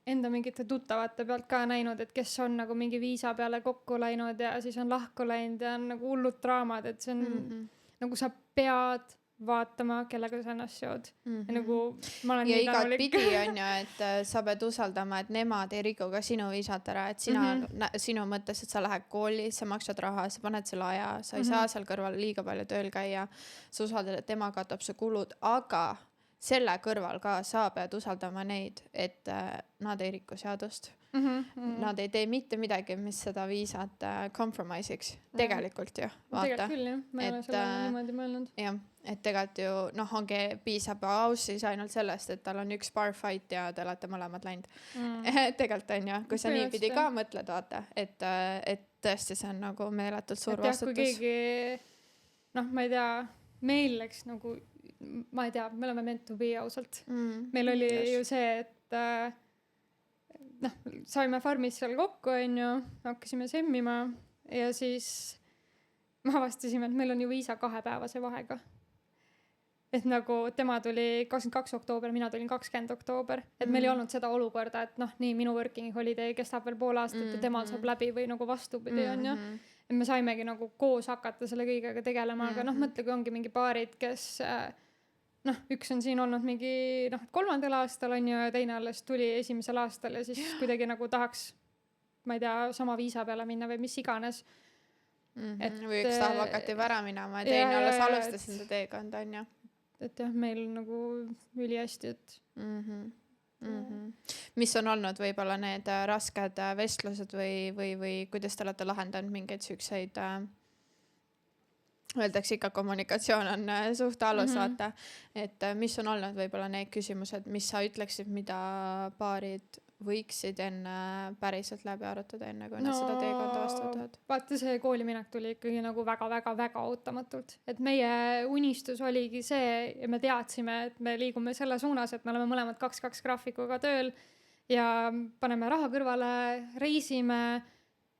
B: enda mingite tuttavate pealt ka näinud, et kes on nagu mingi viisa peale kokku läinud ja siis on lahku läinud ja on nagu hullud draamad, et see on nagu sa pead vaatama, kellega sa ennast seod. Ja nagu ma olen
A: ja
B: nii
A: igat
B: tänulik.
A: pidi on ju, et sa pead usaldama, et nemad ei riku ka sinu viisat ära, et sinu mõttes, et sa lähed kooli, sa maksad raha, sa paned selle aja, sa ei saa seal kõrval liiga palju tööl käia, sa usaldad, et tema katab su kulud, aga selle kõrval ka sa pead usaldama neid, et nad ei riku seadust. Nad ei tee mitte midagi, mis seda viisat compromise'iks. Tegelikult ju, vaata.
B: Tegelikult küll jah, ma ei ole selle niimoodi mõelnud.
A: Jah, et tegelikult ju, ongi piisab Aussis ainult sellest, et tal on üks bar fight ja te olete mõlemad läinud. Tegelikult on ju, kui sa niipidi ka mõtled, vaata, et tõesti see on nagu meeletult suur vastutus.
B: Kui keegi, ma ei tea, meil läks nagu, ma ei tea, me oleme meant to be ausalt. Meil oli ju see, et saime farmis seal kokku, on ju, hakkasime semmima ja siis me avastasime, et meil on ju viisa 2-päevase vahega. Et nagu tema tuli 22 oktoober, mina tulin 20 oktoober. Et meil ei olnud seda olukorda, et nii minu working holiday kestab veel pool aastat ja temal saab läbi või nagu vastupidi, on ju. Et me saimegi nagu koos hakata selle kõigega tegelema, aga mõtle, kui ongi mingi paarid, kes üks on siin olnud mingi 3. aastal on ju ja teine alles tuli 1. aastal ja siis kuidagi nagu tahaks, ma ei tea, sama viisa peale minna või mis iganes.
A: Või üks tahab hakati ära minema ja teine alles alustas enda teekond, on ju.
B: Et jah, meil nagu üli hästi, et
A: mis on olnud võib-olla need rasked vestlused või kuidas te olete lahendanud mingeid sükseid öeldakse ikka kommunikatsioon on suht alus, vaata, et mis on olnud võib-olla need küsimused, mis sa ütleksid, mida paarid võiksid enne päriselt läbi arutada, enne kui nad seda teekonda vastu võtavad?
B: Vaata, see kooliminek tuli ikkagi nagu väga ootamatult, et meie unistus oligi see ja me teadsime, et me liigume selle suunas, et me oleme mõlemad 2-2 graafikuga tööl ja paneme raha kõrvale, reisime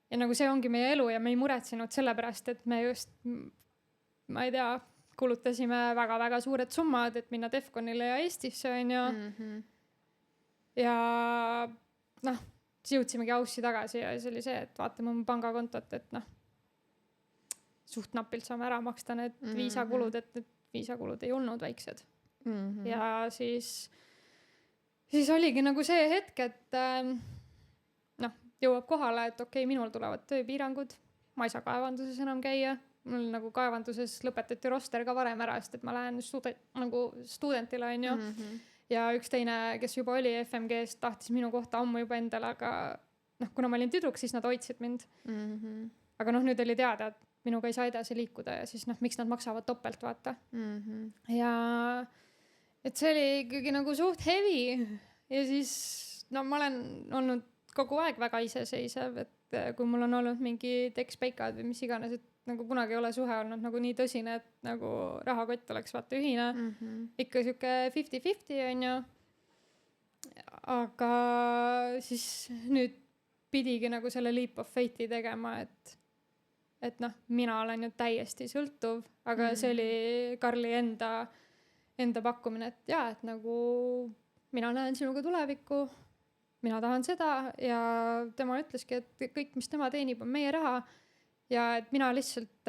B: ja nagu see ongi meie elu ja me ei muretsenud selle pärast, et me just ma ei tea, kulutasime väga suured summad, et minna Defconile ja Eestisse, on ju. Ja siis jõudsimegi Aussi tagasi ja see oli see, et vaatame oma pangakontot, et suht napilt saame ära maksta need viisakulud, et need viisakulud ei olnud väiksed. Ja siis oligi nagu see hetk, et jõuab kohale, et okei, minul tulevad tööpiirangud, ma ei saa kaevanduses enam käia. Mul nagu kaevanduses lõpetati roster ka varem ära, sest et ma lähen studentile, on ju. Ja üks teine, kes juba oli FMG-st, tahtis minu kohta ammu juba endale, aga kuna ma olin tüdruk, siis nad hoidsid mind. Aga nüüd oli teada, et minuga ei saa edasi liikuda ja siis miks nad maksavad topelt, vaata. Ja et see oli ikkagi nagu suht heavy ja siis ma olen olnud kogu aeg väga iseseisev, et kui mul on olnud mingi tekspeikad või mis iganes, et nagu kunagi ei ole suhe olnud nagu nii tõsine, et nagu rahakott oleks vaata ühine. Ikka siuke 50-50 on ju. Aga siis nüüd pidigi nagu selle leap of fate'i tegema, et mina olen ju täiesti sõltuv, aga see oli Karli enda pakkumine, et jaa, et nagu mina näen sinuga tulevikku, mina tahan seda ja tema ütleski, et kõik, mis tema teenib, on meie raha. Ja et mina lihtsalt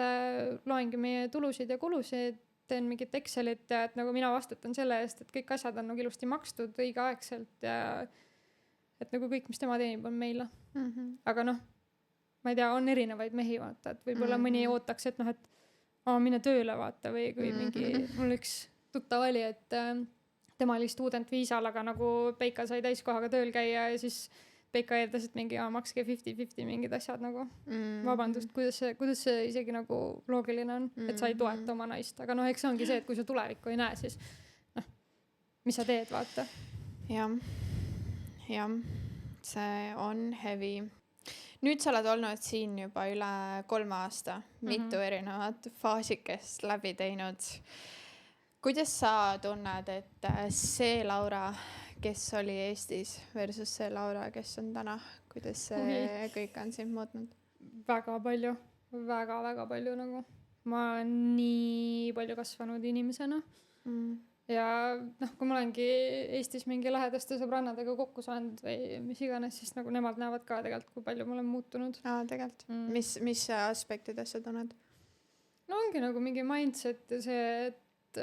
B: loengi meie tulusid ja kulusid, teen mingit Excelit ja et nagu mina vastutan selle eest, et kõik asjad on nagu ilusti makstud õigeaegselt ja et nagu kõik, mis tema teenib, on meile. Aga ma ei tea, on erinevaid mehi, vaata, et võib-olla mõni ootaks, et mine tööle, vaata, või kui mingi, mul üks tuttav oli, et tema oli studentviisal, aga nagu Peika sai täiskohaga tööl käia ja siis Peika eeldas, et mingi makske 50-50 mingid asjad nagu. Vabandust, kuidas see isegi nagu loogiline on, et sa ei toeta oma naist. Aga eks ongi see, et kui sa tulevikku ei näe, siis mis sa teed, vaata.
A: jah, jah, see on heavy. Nüüd sa oled olnud siin juba üle 3 aasta, mitu erinevat faasikest läbi teinud. Kuidas sa tunned, et see Laura, kes oli Eestis versus see Laura, kes on täna, kuidas see kõik on sind muutnud?
B: väga palju, väga palju nagu. Ma olen nii palju kasvanud inimesena. Ja noh, kui ma olengi Eestis mingi lähedaste sõbrannadega kokku saanud või mis iganes, siis nagu nemad näevad ka tegelikult, kui palju ma olen muutunud.
A: Tegelikult. Mis aspektides sa tunned?
B: No ongi nagu mingi mindset ja see, et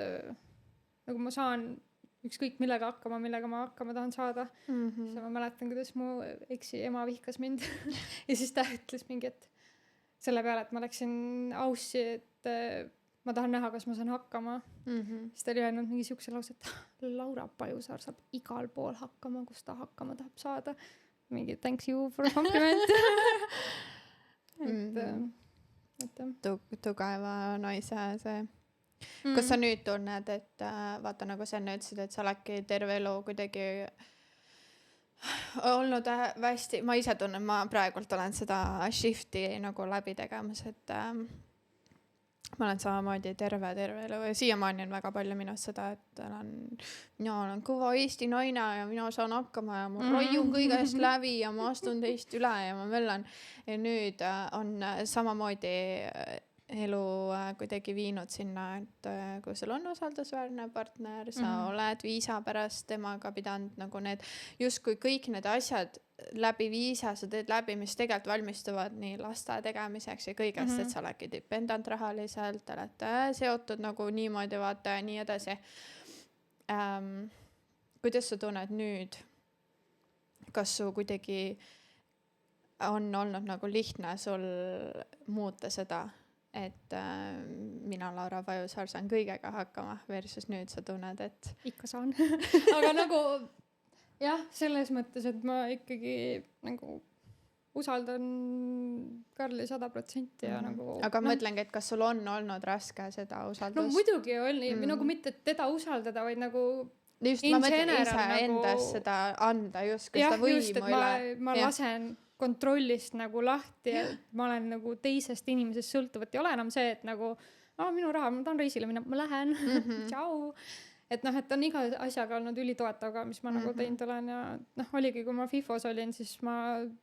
B: nagu ma saan ükskõik millega hakkama, millega ma hakkama tahan saada. Siis ma mäletan, kuidas mu eksi ema vihkas mind ja siis ta ütles mingi, et selle peale, et ma läksin aussi, et ma tahan näha, kas ma saan hakkama. Siis ta oli öelnud mingi siukse lause, et Laura Pajusaar saab igal pool hakkama, kus ta hakkama tahab saada. Mingi thanks you for a compliment.
A: Tugeva naise see. Kas sa nüüd tunned, et vaata nagu sa enne ütlesid, et sa oledki terve elu kuidagi olnud hästi, ma ise tunnen, ma praegult olen seda shifti nagu läbi tegemas, et ma olen samamoodi terve elu ja siiamaani on väga palju minust seda, et mina olen kõva Eesti naine ja mina saan hakkama ja ma raiun kõigest läbi ja ma astun teist üle ja ma möllan. Ja nüüd on samamoodi elu kuidagi viinud sinna, et kui sul on usaldusväärne partner, sa oled viisa pärast temaga pidanud nagu need, justkui kõik need asjad läbi viisa sa teed läbi, mis tegelikult valmistuvad nii laste tegemiseks ja kõigest, et sa oledki dependent rahaliselt, olete seotud nagu niimoodi vaata ja nii edasi. Kuidas sa tunned nüüd? Kas su kuidagi on olnud nagu lihtne sul muuta seda, et mina Laura Pajusaar saan kõigega hakkama versus nüüd sa tunned, et
B: ikka saan. Aga nagu jah, selles mõttes, et ma ikkagi nagu usaldan Karli 100% ja nagu
A: aga mõtlengi, et kas sul on olnud raske seda usaldust?
B: No muidugi oli, nagu mitte teda usaldada, vaid nagu
A: just ma mõtlen ise endas seda anda justkui seda võimu
B: just, et ma lasen kontrollist nagu lahti, et ma olen nagu teisest inimesest sõltuvat ja ole enam see, et nagu minu raha, ma tahan reisile minna, ma lähen, tšau. Et noh, et on iga asjaga olnud ülitoetav, mis ma nagu teinud olen ja noh, oligi, kui ma FIFOs olin, siis ma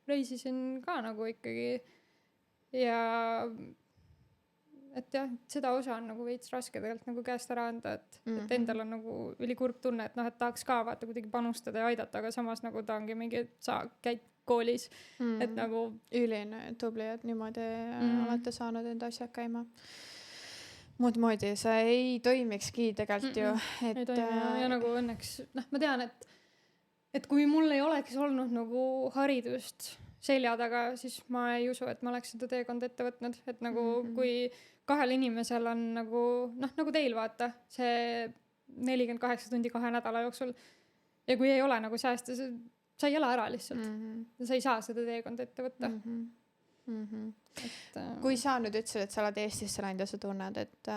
B: reisisin ka nagu ikkagi ja et jah, seda osa on nagu veits raske tegelikult nagu käest ära anda, et endal on nagu ülikurb tunne, et noh, et tahaks ka vaata kuidagi panustada ja aidata, aga samas nagu ta ongi mingi, et sa käid koolis, et nagu
A: üline tubli, et niimoodi olete saanud enda asjad käima. Muud moodi see ei toimikski tegelikult ju.
B: Ei toimi ja nagu õnneks, noh, ma tean, et kui mul ei oleks olnud nagu haridust selja taga, siis ma ei usu, et ma oleks seda teekonda ette võtnud, et nagu kui kahel inimesel on nagu, noh, nagu teil vaata, see 48 tundi 2 nädala jooksul ja kui ei ole nagu säästa, sa ei ela ära lihtsalt. Sa ei saa seda teekonda ette võtta. Et,
A: kui sa nüüd ütlesid, et sa oled Eestisse läinud ja sa tunned, et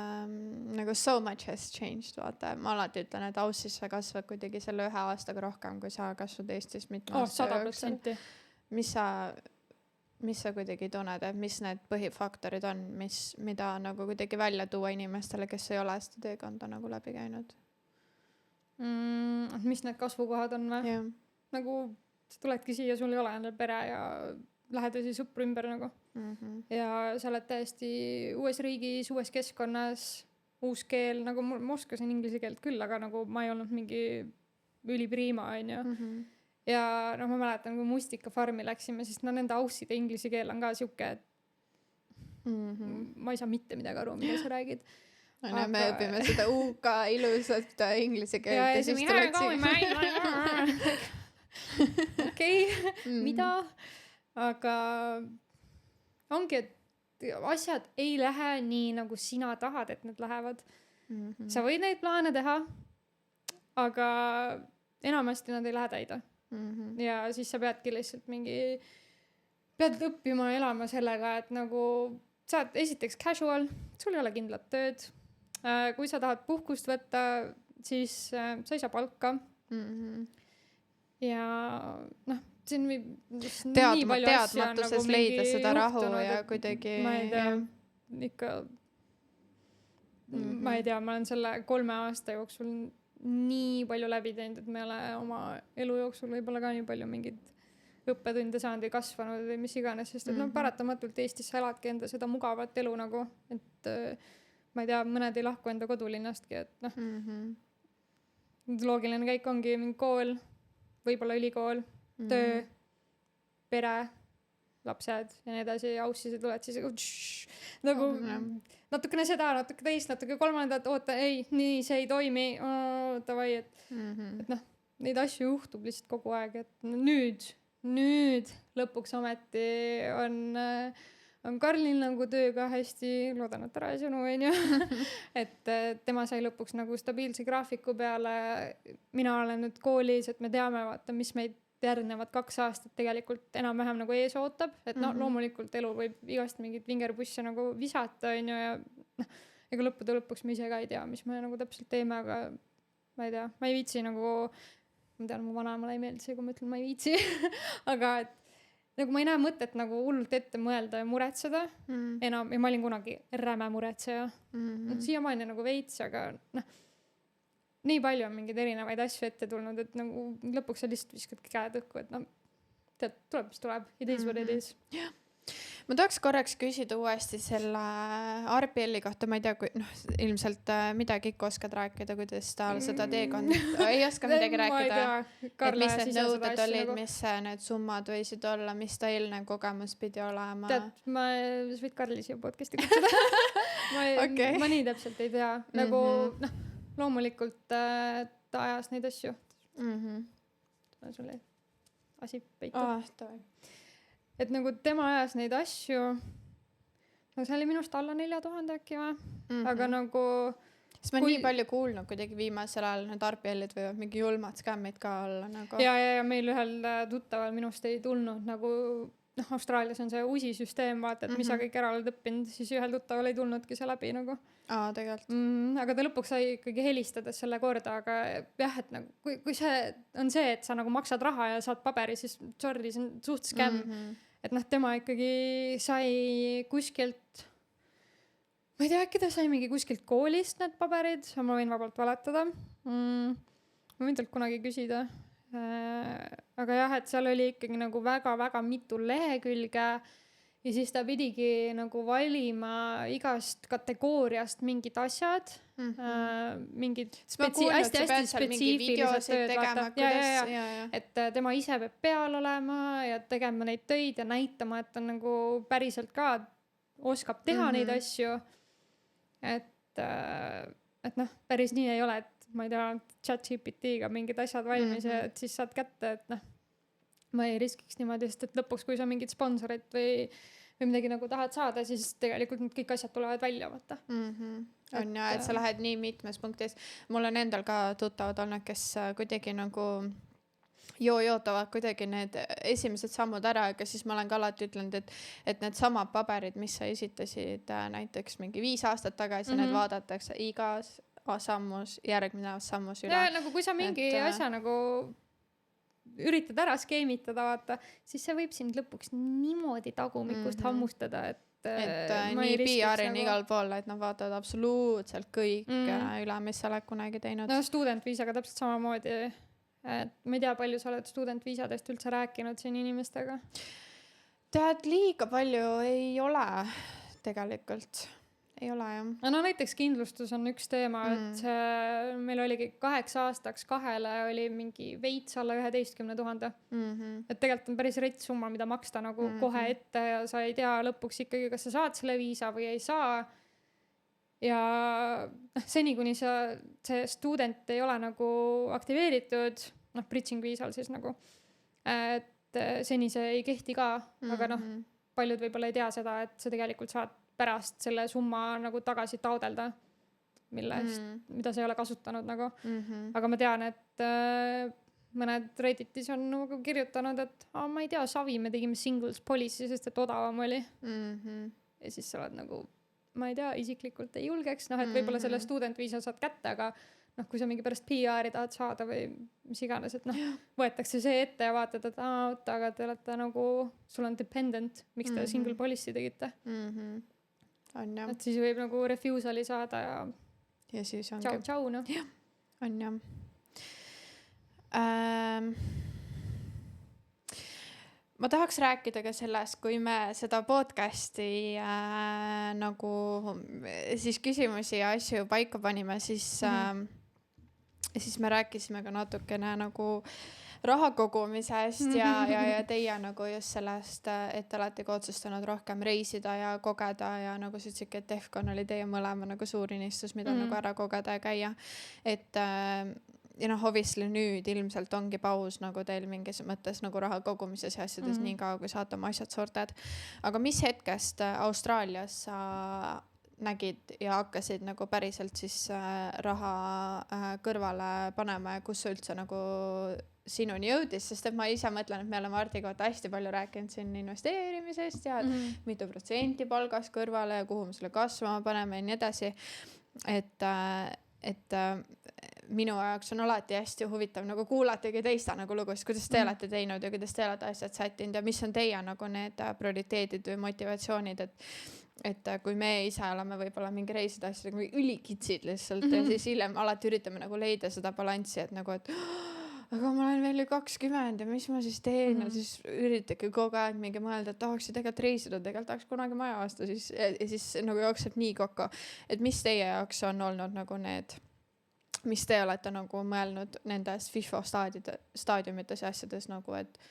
A: nagu so much has changed, vaata, ma alati ütlen, et Aussis sa kasvad kuidagi selle 1 aastaga rohkem, kui sa kasvad Eestis mitme aasta
B: 100%.
A: Mis sa kuidagi tunned, et mis need põhifaktorid on, mida nagu kuidagi välja tuua inimestele, kes ei ole seda teekonda nagu läbi käinud?
B: Mis need kasvukohad on või?
A: Yeah.
B: Nagu sa tuledki siia, sul ei ole endal pere ja lähedasi sõpru ümber nagu. Ja sa oled täiesti uues riigis, uues keskkonnas, uus keel, nagu ma oskasin inglise keelt küll, aga nagu ma ei olnud mingi ülipriima, on ju. Ja no ma mäletan, kui Mustika farmi läksime, siis no nende Ausside inglise keel on ka siuke, et ma ei saa mitte midagi aru, mida sa räägid.
A: No, me õpime seda UK ilusat inglise keelt ja siis tuled
B: okei, mida? Aga ongi, et asjad ei lähe nii, nagu sina tahad, et need lähevad. Sa võid neid plaane teha, aga enamasti nad ei lähe täida. Ja siis sa peadki lihtsalt pead õppima elama sellega, et nagu sa oled esiteks casual, sul ei ole kindlat tööd. Kui sa tahad puhkust võtta, siis sa ei saa palka. ja noh, siin võib
A: teadmatuses leida seda rahu ja kuidagi
B: ma ei tea, ikka ma ei tea, ma olen selle 3 aasta jooksul nii palju läbi teinud, et me ei ole oma elu jooksul võib-olla ka nii palju mingid õppetunde saanud või kasvanud või mis iganes, sest et no paratamatult Eestis sa eladki enda seda mugavat elu nagu, et ma ei tea, mõned ei lahku enda kodulinnastki, et noh loogiline käik ongi mingi kool, võib-olla ülikool, töö, pere, lapsed ja nii edasi ja aussi sa tuled siis nagu natukene seda, natuke teist, natuke kolmandat, oota, ei, nii see ei toimi, davai, et noh, neid asju juhtub lihtsalt kogu aeg, et nüüd lõpuks ometi on Karlil nagu tööga hästi, loodan, et ära ei sõnu, et tema sai lõpuks nagu stabiilse graafiku peale, mina olen nüüd koolis, et me teame, vaata, mis meid järgnevad 2 aastat tegelikult enam-vähem nagu ees ootab, et no loomulikult elu võib igast mingit vingerbusse nagu visata, ja noh, ega lõppude lõpuks me ise ka ei tea, mis me nagu täpselt teeme, aga ma ei tea, ma ei viitsi nagu, ma tean, mu vanaemale ei meeldi see, kui ma ütlen, ma ei viitsi, aga et nagu ma ei näe mõtet nagu hullult ette mõelda ja muretseda enam, ja ma olin kunagi räme muretseja. Siiamaani nagu veits, aga noh, nii palju on mingeid erinevaid asju ette tulnud, et nagu lõpuks sa lihtsalt viskad käed õhku, et no tead, tuleb, mis tuleb. It is what it is.
A: Ma tahaks korraks küsida uuesti selle RPL-i kohta, ma ei tea, kui ilmselt midagi ikka oskad rääkida, kuidas tal seda teekond ei oska midagi rääkida, et mis need nõuded olid, mis need summad võisid olla, mis ta eelnev kogemus pidi olema.
B: Tead, ma võid Karli siia podcasti kutsuda. Ma nii täpselt ei tea, nagu noh, loomulikult ta ajas neid asju. Ma sulle asi peitu. Et nagu tema ajas neid asju, no see oli minust alla 4000 äkki või, aga nagu
A: sest ma nii palju kuulnud kuidagi viimasel ajal, need RPL-id võivad mingi julmad skämmid ka olla nagu.
B: Ja meil ühel tuttaval minust ei tulnud nagu, noh, Austraalias on see USI süsteem, vaata, et mis sa kõik ära oled õppinud, siis ühel tuttaval ei tulnudki see läbi nagu.
A: Tegelikult.
B: Aga ta lõpuks sai ikkagi helistades selle korda, aga jah, et nagu, kui see on see, et sa nagu maksad raha ja saad paberi, siis sorry, see on suht skämm. Et noh, tema ikkagi sai kuskilt, ma ei tea, äkki ta sai mingi kuskilt koolist need paberid, ma võin vabalt valetada. Ma võin talt kunagi küsida. Aga jah, et seal oli ikkagi nagu väga-väga mitu lehekülge ja siis ta pidigi nagu valima igast kategooriast mingid asjad, mingid hästi spetsiifilised tööd, et tema ise peab peal olema ja tegema neid töid ja näitama, et ta nagu päriselt ka oskab teha neid asju, et noh, päris nii ei ole, et ma ei tea, ChatGPT-ga mingid asjad valmis ja et siis saad kätte, et noh, ma ei riskiks niimoodi, sest et lõpuks, kui sa mingid sponsorid või midagi nagu tahad saada, siis tegelikult need kõik asjad tulevad välja, vaata.
A: On ja, et sa lähed nii mitmes punktis. Mul on endal ka tuttavad olnud, kes kuidagi nagu jootavad kuidagi need esimesed sammud ära, aga siis ma olen ka alati ütlenud, et need samad paberid, mis sa esitasid näiteks mingi 5 aastat tagasi, need vaadatakse igas sammus, järgmine sammus üle.
B: Ja nagu kui sa mingi asja nagu üritad ära skeemitada, vaata, siis see võib sind lõpuks niimoodi tagumikust hammustada, et
A: nii PR-in nagu igal pool, et nad vaatavad absoluutselt kõik üle, mis sa oled kunagi teinud.
B: No studentviisaga täpselt samamoodi, et ma ei tea, palju sa oled studentviisadest üldse rääkinud siin inimestega?
A: Tead, liiga palju ei ole tegelikult. Ei ole, jah.
B: No näiteks kindlustus on üks teema, et meil oligi 8 aastaks 2 oli mingi veits alla 11 000. Et tegelikult on päris rets summa, mida maksta nagu kohe ette ja sa ei tea lõpuks ikkagi, kas sa saad selle viisa või ei saa. Ja seni, kuni see student ei ole nagu aktiveeritud, bridging viisal siis nagu, et seni see ei kehti ka, aga paljud võib-olla ei tea seda, et sa tegelikult saad pärast selle summa nagu tagasi taodelda, mida sa ei ole kasutanud nagu. Aga ma tean, et mõned Redditis on nagu kirjutanud, et ma ei tea, Savi, me tegime singles policy, sest et odavam oli. Ja siis sa oled nagu, ma ei tea, isiklikult ei julgeks, et võib-olla selle student viisa saad kätte, aga noh, kui sa mingi pärast PR-i tahad saada või mis iganes, et noh, võetakse see ette ja vaatad, et oota, aga te olete nagu, sul on dependent, miks te single policy tegite.
A: On jah.
B: Et siis võib nagu refusali saada
A: ja siis ongi.
B: Tšau, noh.
A: Jah, on jah. Ma tahaks rääkida ka sellest, kui me seda podcasti nagu siis küsimusi ja asju paika panime, siis me rääkisime ka natukene nagu raha kogumisest ja teie nagu just sellest, et olete ka otsustanud rohkem reisida ja kogeda ja nagu sa ütlesid, et Defcon oli teie mõlema nagu suur unistus, mida nagu ära kogeda ja käia. Et ja noh, obviously nüüd ilmselt ongi paus nagu teil mingis mõttes nagu raha kogumises ja asjades nii kaua, kui saate oma asjad sorted. Aga mis hetkest Austraalias sa nägid ja hakkasid nagu päriselt siis raha kõrvale panema ja kus sa üldse nagu sinuni jõudis, sest et ma ise mõtlen, et me oleme Ardi kohta hästi palju rääkinud siin investeerimisest ja mitu protsenti palgast kõrvale ja kuhu me selle kasvama paneme ja nii edasi. Et minu jaoks on alati hästi huvitav nagu kuulatagi teiste nagu lugusid, kuidas te olete teinud ja kuidas te olete asjad sättinud ja mis on teie nagu need prioriteedid või motivatsioonid, et kui me ise oleme võib-olla mingi reiside asjadega või ülikitsid lihtsalt ja siis hiljem alati üritame nagu leida seda balanssi, et nagu, et aga ma olen veel ju 20 ja mis ma siis teen ja siis üritake kogu aeg mingi mõelda, et tahaks ju tegelikult reisida, tegelikult tahaks kunagi maja osta siis, ja siis nagu jookseb nii kokku, et mis teie jaoks on olnud nagu need, mis te olete nagu mõelnud nendes FIFO staadiumites ja asjades nagu, et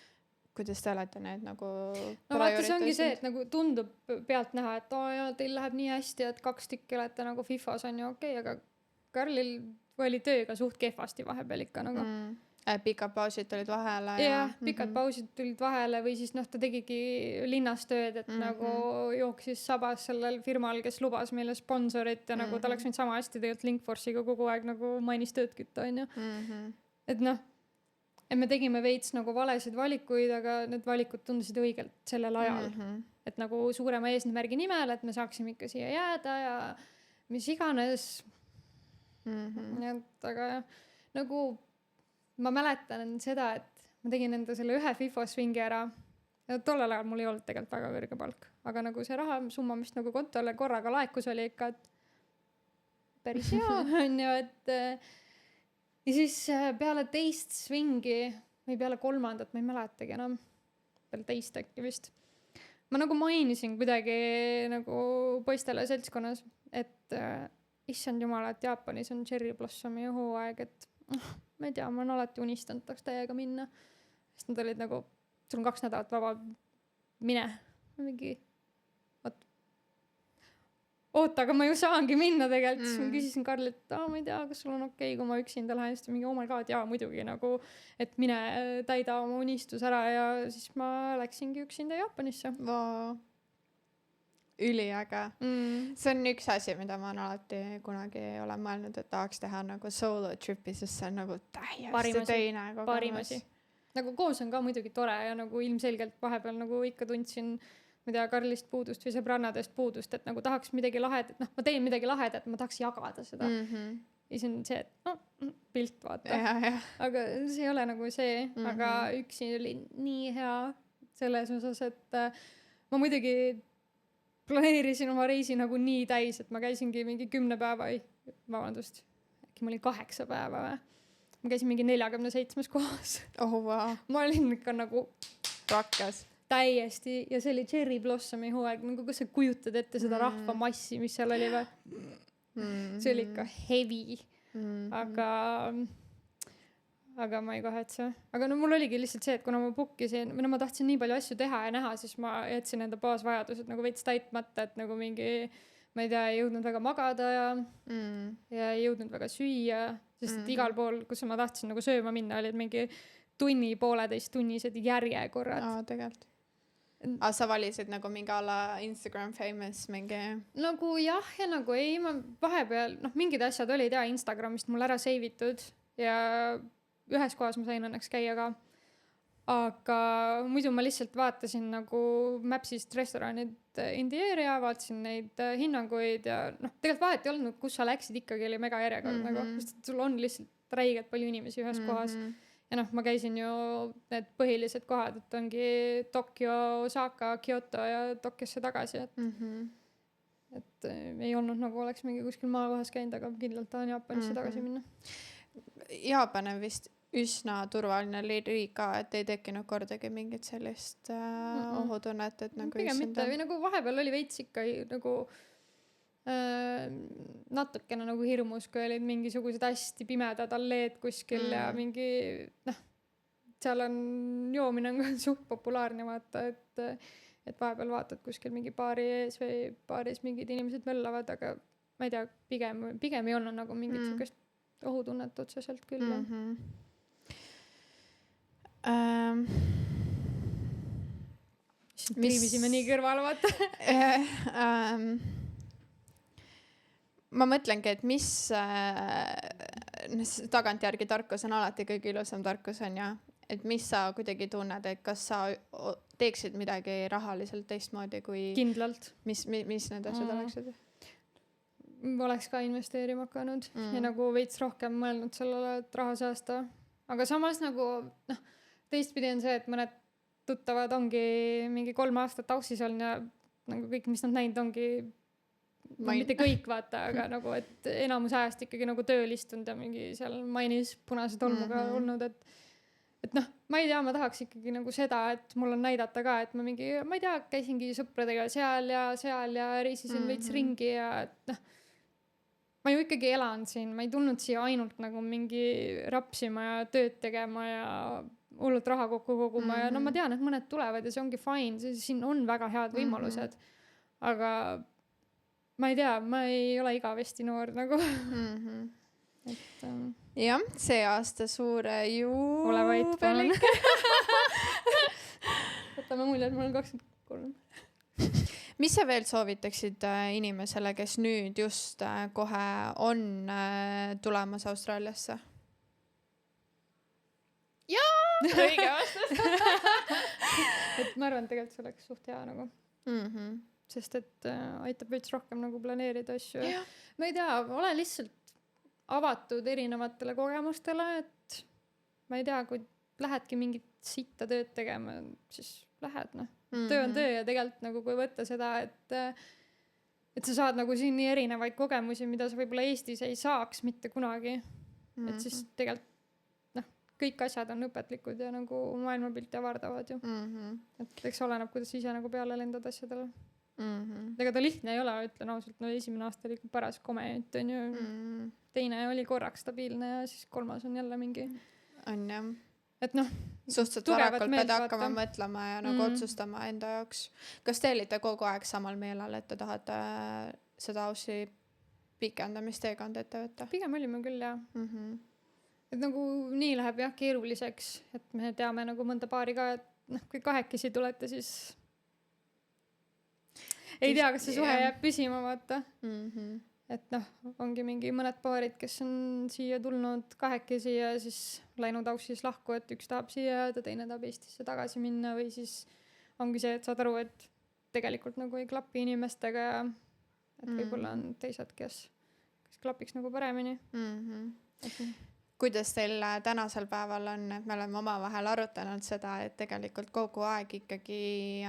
A: kuidas te olete need nagu
B: no vaata, see ongi see, et nagu tundub pealt näha, et teil läheb nii hästi, et 2 tükki olete nagu FIFOs on ju okei, aga Karlil oli tööga suht kehvasti vahepeal ikka nagu
A: pikad pausid tulid vahele
B: ja pikad pausid tulid vahele või siis noh, ta tegigi linnas tööd, et nagu jooksis sabas sellel firmal, kes lubas meile sponsorit ja nagu ta oleks võinud sama hästi tegelikult Linkforce'iga kogu aeg nagu mainis tööd kütta, on ju. Et noh, et me tegime veits nagu valesid valikuid, aga need valikud tundusid õigelt sellel ajal. Et nagu suurema eesmärgi nimel, et me saaksime ikka siia jääda ja mis iganes. Aga nagu ma mäletan seda, et ma tegin enda selle ühe FIFO swingi ära ja tollel ajal mul ei olnud tegelikult väga kõrge palk, aga nagu see rahasumma, mis nagu kontole korraga laekus, oli ikka päris hea on ju, et ja siis peale teist swingi või peale kolmandat, ma ei mäletagi enam, peale teist äkki vist ma nagu mainisin kuidagi nagu poistele seltskonnas, et issand jumala, et Jaapanis on cherry blossomi hooaeg, et ma ei tea, ma olen alati unistanud, tahaks täiega minna. Sest nad olid nagu, sul on 2 nädalat vaba, mine. Mingi, oota, aga ma ju saangi minna tegelikult. Siis ma küsisin Karlilt, et ma ei tea, kas sul on okei, kui ma üksinda lähen. Siis ta mingi, oh my god, jaa, muidugi nagu, et mine täida oma unistus ära ja siis ma läksingi üksinda Jaapanisse.
A: Wow. Üliäge. See on üks asi, mida ma alati kunagi olen mõelnud, et tahaks teha nagu solo tripi, sest see on nagu täiesti teine kogemus.
B: Parimasi. Nagu koos on ka muidugi tore ja nagu ilmselgelt vahepeal nagu ikka tundsin, ma tea, Karlist puudust või sõbrannadest puudust, et nagu tahaks midagi lahedat, noh, ma teen midagi lahedat, ma tahaks jagada seda. Ja see on see, et pilt vaata. Aga see ei ole nagu see, aga üksi oli nii hea selles osas, et ma muidugi planeerisin oma reisi nagu nii täis, et ma käisingi mingi 10 päeva, vabandust, äkki ma olin 8 päeva või? Ma käisin mingi 47 kohas.
A: Oh, wow.
B: Ma olin ikka nagu
A: rakkas.
B: Täiesti, ja see oli cherry blossomi hooaeg, nagu kas sa kujutad ette seda rahvamassi, mis seal oli või? See oli ikka heavy, aga ma ei kahetse. Aga no mul oligi lihtsalt see, et kuna ma bookisin, või no ma tahtsin nii palju asju teha ja näha, siis ma jätsin enda baasvajadused nagu veits täitmata, et nagu mingi, ma ei tea, ei jõudnud väga magada ja ei jõudnud väga süüa, sest igal pool, kus ma tahtsin nagu sööma minna, olid mingi 1-1,5 tunnised järjekorrad.
A: Tegelikult. Aga sa valisid nagu mingi ala Instagram famous mingi?
B: Nagu jah ja nagu ei, ma vahepeal, noh, mingid asjad olid ja Instagramist mul ära seivitud ja ühes kohas ma sain õnneks käia ka. aga muidu ma lihtsalt vaatasin nagu Mapsist restoranid in the area, vaatasin neid hinnanguid ja tegelikult vahet ei olnud, kus sa läksid, ikkagi oli mega järjekord nagu, sest sul on lihtsalt räigelt palju inimesi ühes kohas. Ja ma käisin ju need põhilised kohad, et ongi Tokyo, Osaka, Kyoto ja Tokyosse tagasi, et ei olnud nagu oleks mingi kuskil maakohas käinud, aga kindlalt tahan Jaapanisse tagasi minna.
A: Jaapan on vist üsna turvaline riik ka, et ei tekkinud kordagi mingit sellist ohutunnet, et nagu
B: pigem mitte, või nagu vahepeal oli veits ikka nagu natukene nagu hirmus, kui olid mingisugused hästi pimedad alleed kuskil ja mingi seal on joomine on ka suht populaarne vaata, et vahepeal vaatad kuskil mingi baari ees või baaris mingid inimesed möllavad, aga ma ei tea, pigem ei olnud nagu mingit sukest ohutunnet otseselt küll. Triivisime nii kõrval, vaata.
A: Ma mõtlengi, et mis tagantjärgi tarkus on alati kõige ilusam tarkus on ja, et mis sa kuidagi tunned, et kas sa teeksid midagi rahaliselt teistmoodi kui
B: kindlalt.
A: Mis need asjad oleksid?
B: Oleks ka investeerima hakanud ja nagu veits rohkem mõelnud sellele, et raha säästa. Aga samas nagu teistpidi on see, et mõned tuttavad ongi mingi 3 aastat Aussis olnud ja nagu kõik, mis nad näinud ongi mitte kõik vaata, aga nagu, et enamus ajast ikkagi nagu tööl istunud ja mingi seal mainis punase tolmuga olnud, et ma ei tea, ma tahaks ikkagi nagu seda, et mul on näidata ka, et ma mingi, ma ei tea, käisingi sõpradega seal ja reisisin veits ringi ja et ma ju ikkagi elan siin, ma ei tulnud siia ainult nagu mingi rapsima ja tööd tegema ja hullult raha kokku koguma ja ma tean, et mõned tulevad ja see ongi fine, siin on väga head võimalused, aga ma ei tea, ma ei ole igavesti noor nagu.
A: Et, jah, see aasta suure
B: ole vait, palun. Võtame mulje, et ma olen 23.
A: Mis sa veel soovitaksid inimesele, kes nüüd just kohe on tulemas Austraaliasse? Jaa! Õige vastus.
B: Et ma arvan, et tegelikult see oleks suht hea nagu. Sest et aitab veits rohkem nagu planeerida asju. Ja. Ma ei tea, ole lihtsalt avatud erinevatele kogemustele, et ma ei tea, kui lähedki mingit sitta tööd tegema, siis lähed, Töö on töö ja tegelikult nagu kui võtta seda, et sa saad nagu siin nii erinevaid kogemusi, mida sa võib-olla Eestis ei saaks mitte kunagi. Et siis tegelikult kõik asjad on õpetlikud ja nagu maailmapilti avardavad ju. Et eks oleneb, kuidas ise nagu peale lendad asjadele. Ega ta lihtne ei ole, ütlen ausalt, esimene aasta oli paras komejant on ju, teine oli korraks stabiilne ja siis 3. on jälle mingi
A: on jah,
B: et
A: suhteliselt varakult pead hakkama mõtlema ja nagu otsustama enda jaoks. Kas te olite kogu aeg samal meelel, et te tahate seda Aussi pikendamisteekond ette võtta?
B: Pigem olime küll jah. Et nagu nii läheb jah keeruliseks, et me teame nagu mõnda paari ka, et kui kahekesi tulete, siis ei tea, kas see suhe jääb püsima, vaata. Et ongi mingi mõned paarid, kes on siia tulnud kahekesi ja siis läinud Aussis lahku, et üks tahab siia ja teine tahab Eestisse tagasi minna või siis ongi see, et saad aru, et tegelikult nagu ei klapi inimestega ja et võib-olla on teised, kes klapiks nagu paremini.
A: Kuidas teil tänasel päeval on, et me oleme omavahel arutanud seda, et tegelikult kogu aeg ikkagi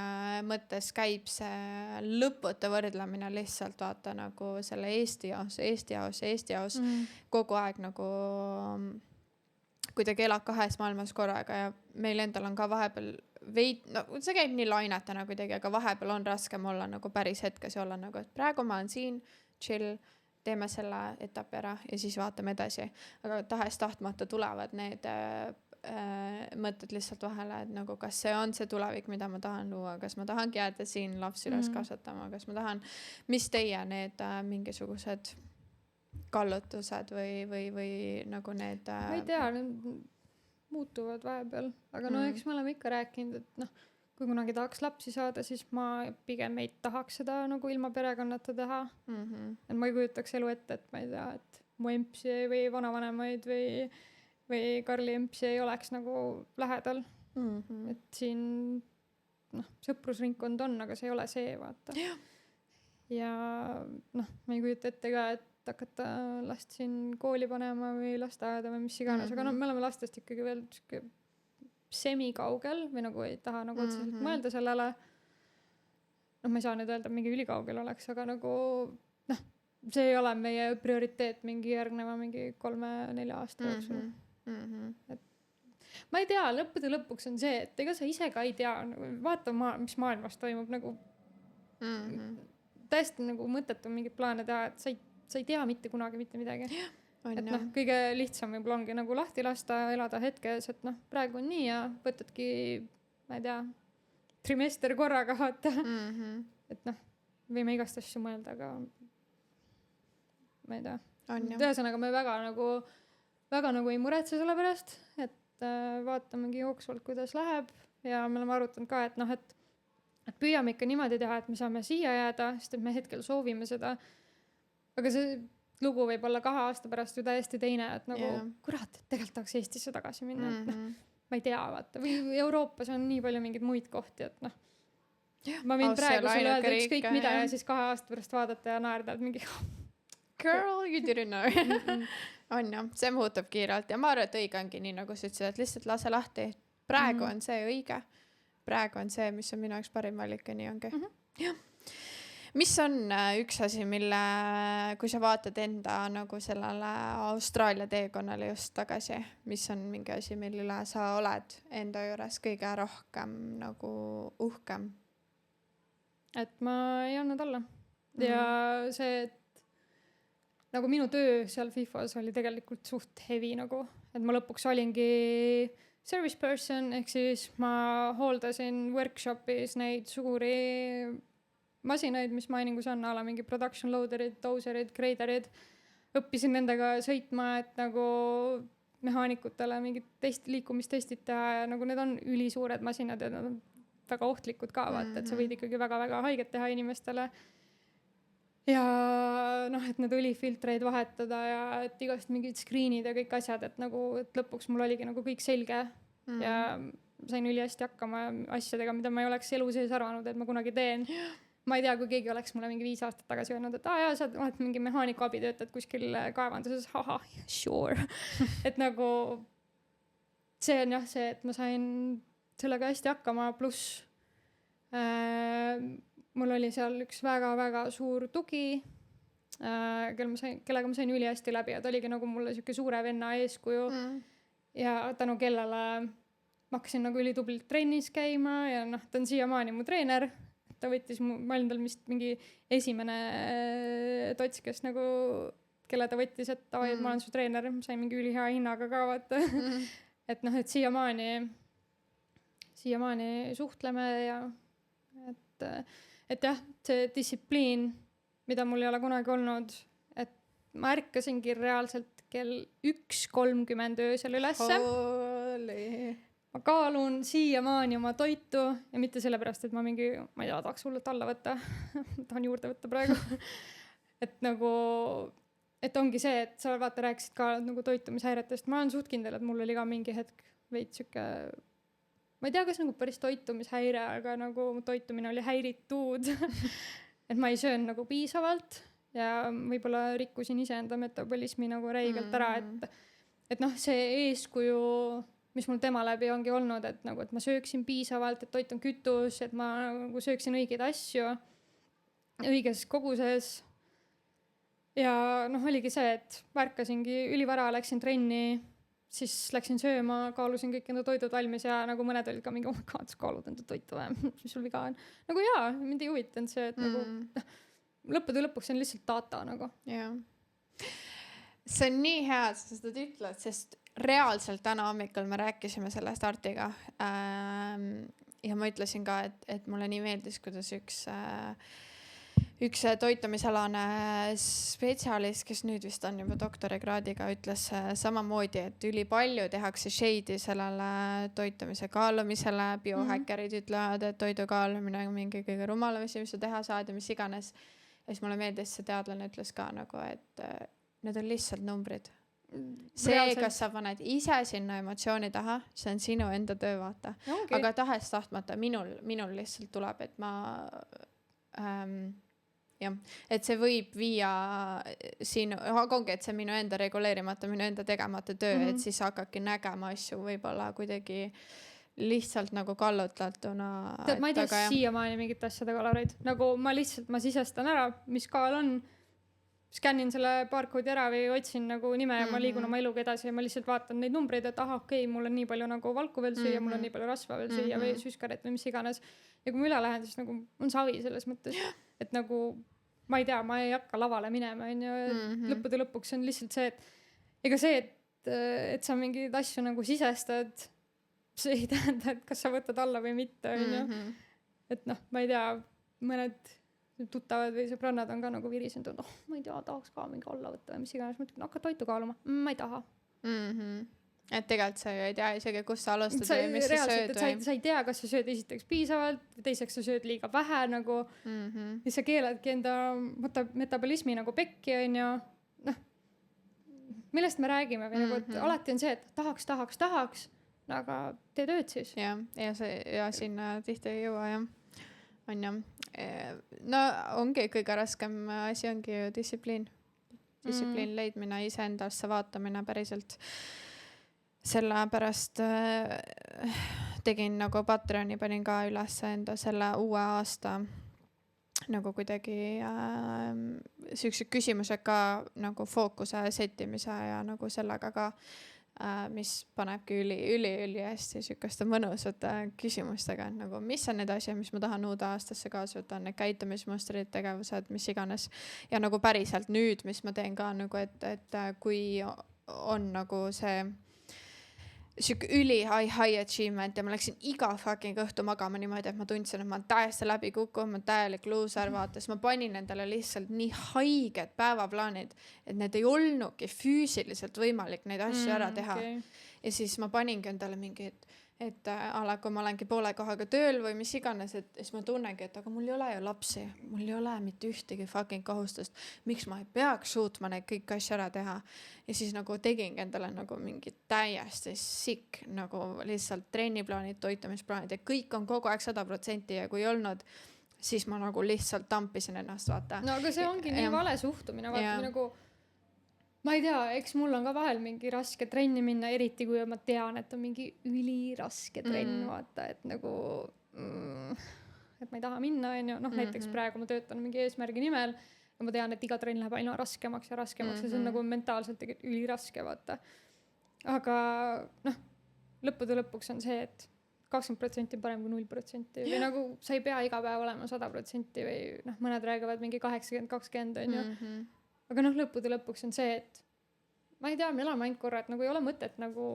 A: mõttes käib see lõputu võrdlemine lihtsalt vaata nagu selle Eesti jaos kogu aeg nagu kuidagi elad 2 maailmas korraga ja meil endal on ka vahepeal see käib nii lainetena kuidagi, aga vahepeal on raskem olla nagu päris hetkes ja olla nagu, et praegu ma olen siin, chill, teeme selle etapi ära ja siis vaatame edasi. Aga tahes-tahtmata tulevad need mõtted lihtsalt vahele, et nagu kas see on see tulevik, mida ma tahan luua, kas ma tahangi jääda siin lapsi üles kasvatama, kas ma tahan, mis teie need mingisugused kallutused või nagu need
B: ma ei tea, muutuvad vahepeal, aga eks me oleme ikka rääkinud, et kui kunagi tahaks lapsi saada, siis ma pigem ei tahaks seda nagu ilma perekonnata teha. Et ma ei kujutaks elu ette, et ma ei tea, et mu empsi või vanavanemaid või Karli empsi ei oleks nagu lähedal. et siin noh, sõprusringkond on, aga see ei ole see, vaata. Ja noh, ma ei kujuta ette ka, et hakata last siin kooli panema või lasteaeda või mis iganes, aga no me oleme lastest ikkagi veel semikaugel või nagu ei taha nagu otseselt mõelda sellele. Noh, ma ei saa nüüd öelda, mingi ülikaugel oleks, aga nagu noh, see ei ole meie prioriteet mingi järgneva mingi 3-4 aasta jooksul. Et ma ei tea, lõppude lõpuks on see, et ega sa ise ka ei tea, vaata mis maailmas toimub nagu täiesti nagu mõttetu mingit plaane teha, et sa ei tea mitte kunagi mitte midagi. Et noh, kõige lihtsam võib-olla ongi nagu lahti lasta, elada hetkes, et noh, praegu on nii ja võtadki, ma ei tea, trimester korraga vaata. Et noh, võime igast asju mõelda, aga ma ei tea. Ühesõnaga me väga nagu ei muretse selle pärast, et vaatamegi jooksvalt, kuidas läheb ja me oleme arutanud ka, et noh, et püüame ikka niimoodi teha, et me saame siia jääda, sest et me hetkel soovime seda. Aga see lugu võib olla 2 aasta pärast ju täiesti teine, et nagu kurat, et tegelikult tahaks Eestisse tagasi minna, et noh, ma ei tea, vaata. Või Euroopas on nii palju mingeid muid kohti, et noh, ma võin praegu sulle öelda ükskõik mida ja siis 2 aasta pärast vaadata ja naerda, et mingi
A: girl, you didn't know. On ju, see muutub kiirelt ja ma arvan, et õige ongi nii, nagu sa ütlesid, et lihtsalt lase lahti. Praegu on see õige. Praegu on see, mis on minu jaoks parim valik ja nii ongi. Jah. Mis on üks asi, mille, kui sa vaatad enda nagu sellele Austraalia teekonnale just tagasi, mis on mingi asi, mille sa oled enda juures kõige rohkem nagu uhkem?
B: Et ma ei andnud alla. Ja see, et nagu minu töö seal FIFAs oli tegelikult suht heavy nagu, et ma lõpuks olingi service person, ehk siis ma hooldasin workshopis neid suuri masinaid, mis miningus on, ala mingi production loaderid, dozerid, graderid. Õppisin nendega sõitma, et nagu mehaanikutele mingid liikumistestid teha ja nagu need on ülisuured masinad ja nad on väga ohtlikud ka, vaata, et sa võid ikkagi väga-väga haiget teha inimestele. Ja noh, et need õlifiltreid vahetada ja et igast mingid screenid ja kõik asjad, et nagu, et lõpuks mul oligi nagu kõik selge ja sain ülihästi hakkama asjadega, mida ma ei oleks elu sees arvanud, et ma kunagi teen. Ma ei tea, kui keegi oleks mulle mingi 5 aastat tagasi öelnud, et jaa, sa oled mingi mehaaniku abi töötad kuskil kaevanduses, haha, sure. Et nagu see on jah see, et ma sain sellega hästi hakkama, pluss mul oli seal üks väga-väga suur tugi, kellega ma sain ülihästi läbi ja ta oligi nagu mulle siuke suure venna eeskuju ja tänu kellele ma hakkasin nagu ülitublilt trennis käima ja noh, ta on siiamaani mu treener. Ta võttis ma olin tal vist mingi esimene tots, kes nagu, kelle ta võttis, et ma olen su treener, ma sain mingi ülihea hinnaga ka vaata. Et noh, et siiamaani suhtleme ja et jah, see distsipliin, mida mul ei ole kunagi olnud, et ma ärkasingi reaalselt kell 1:30 öösel ülesse. Ma kaalun siiamaani oma toitu ja mitte sellepärast, et ma mingi, ma ei tea, tahaks hullult alla võtta. Tahan juurde võtta praegu. Et nagu, et ongi see, et sa vaata rääkisid ka nagu toitumishäiretest. Ma olen suht kindel, et mul oli ka mingi hetk veits siuke, ma ei tea, kas nagu päris toitumishäire, aga nagu toitumine oli häiritud. Et ma ei söön nagu piisavalt ja võib-olla rikkusin iseenda metabolismi nagu reigelt ära, et noh, see eeskuju, mis mul tema läbi ongi olnud, et nagu, et ma sööksin piisavalt, et toit on kütus, et ma nagu sööksin õigeid asju õiges koguses. Ja noh, oligi see, et värkasingi ülivara, läksin trenni, siis läksin sööma, kaalusin kõik enda toidud valmis ja nagu mõned olid ka mingi, oh my god, sa kaalud enda toitu või, mis sul viga on. Nagu jaa, mind ei huvitanud see, et nagu lõppude lõpuks on lihtsalt data nagu.
A: Jaa. See on nii hea, et sa seda ütled, sest reaalselt täna hommikul me rääkisime sellest Artiga ja ma ütlesin ka, et mulle nii meeldis, kuidas üks toitumisalane spetsialist, kes nüüd vist on juba doktorikraadiga, ütles samamoodi, et ülipalju tehakse shade'i sellele toitumise kaalumisele, biohäkkerid ütlevad, et toidu kaalumine on mingi kõige rumalamisi, mis sa teha saad ja mis iganes. Ja siis mulle meeldis see teadlane ütles ka nagu, et need on lihtsalt numbrid. see,
B: reaalselt
A: kas sa paned ise sinna emotsiooni taha, see on sinu enda töö, vaata.
B: ongi.
A: Aga tahes-tahtmata minul lihtsalt tuleb, et ma jah, et see võib viia siin, aga ongi, et see on minu enda reguleerimata, minu enda tegemata töö, et siis hakkadki nägema asju võib-olla kuidagi lihtsalt nagu kallutlatuna.
B: Tead, ma ei tea siiamaani mingit asjade kaloreid. Nagu ma sisestan ära, mis kaal on, skännin selle barcode'i ära või otsin nagu nime ja ma liigun oma eluga edasi ja ma lihtsalt vaatan neid numbreid, et okei, mul on nii palju nagu valku veel süüa, mul on nii palju rasva veel süüa või süskaret või mis iganes. Ja kui ma üle lähen, siis nagu on savi selles mõttes, et nagu ma ei tea, ma ei hakka lavale minema, lõppude lõpuks on lihtsalt see, et ega see, et sa mingeid asju nagu sisestad, see ei tähenda, et kas sa võtad alla või mitte, et noh, ma ei tea, mõned tuttavad või sõbrannad on ka nagu virisenud, ma ei tea, tahaks ka mingi alla võtta või mis iganes, ma ütlen, hakka toitu kaaluma, ma ei taha.
A: Et tegelikult sa ju ei tea isegi, kus sa alustad või mis sa sööd või.
B: Sa ei tea, kas sa sööd esiteks piisavalt, teiseks sa sööd liiga vähe nagu ja sa keeladki enda metabolismi nagu pekki, on ju. Noh, millest me räägime või nagu, et alati on see, et tahaks, aga tee tööd siis.
A: Ja sinna tihti ei jõua, jah. On jah. No ongi kõige raskem asi ongi ju distsipliin leidmine, iseendasse vaatamine päriselt. Sellepärast tegin nagu Patreoni, panin ka üles enda selle uue aasta nagu kuidagi sellised küsimused ka nagu fookuse settimise ja nagu sellega ka mis panebki üli hästi sükeste mõnusate küsimustega, nagu mis on need asjad, mis ma tahan uude aastasse kaasa võtta, need käitumismustrid, tegevused, mis iganes. Ja nagu päriselt nüüd, mis ma teen ka nagu, et kui on nagu see siuke üli high achievement ja ma läksin iga fucking õhtu magama niimoodi, et ma tundsin, et ma olen täiesti läbi kukkunud, ma olen täielik loser, vaates ma panin endale lihtsalt nii haiged päevaplaanid, et need ei olnudki füüsiliselt võimalik neid asju ära teha. Ja siis ma paningi endale mingi, et kui ma olengi poole kohaga tööl või mis iganes, et siis ma tunnengi, et aga mul ei ole ju lapsi, mul ei ole mitte ühtegi fucking kohustust, miks ma ei peaks suutma neid kõik asju ära teha. Ja siis nagu tegingi endale nagu mingi täiesti sick nagu lihtsalt trenniplaanid, toitumisplaanid ja kõik on kogu aeg 100% ja kui ei olnud, siis ma nagu lihtsalt tampisin ennast, vaata.
B: No aga see ongi nii vale suhtumine, vaata nagu ma ei tea, eks mul on ka vahel mingi raske trenni minna, eriti kui ma tean, et on mingi üliraske trenn, vaata, et nagu et ma ei taha minna, on ju. Noh, näiteks praegu ma töötan mingi eesmärgi nimel ja ma tean, et iga trenn läheb aina raskemaks ja see on nagu mentaalselt tegelikult üliraske, vaata. Aga noh, lõppude lõpuks on see, et 20% parem kui 0% või nagu sa ei pea iga päev olema 100% või noh, mõned räägivad mingi 80-20, on ju. Aga noh, lõppude lõpuks on see, et ma ei tea, me elame ainult korra, et nagu ei ole mõtet nagu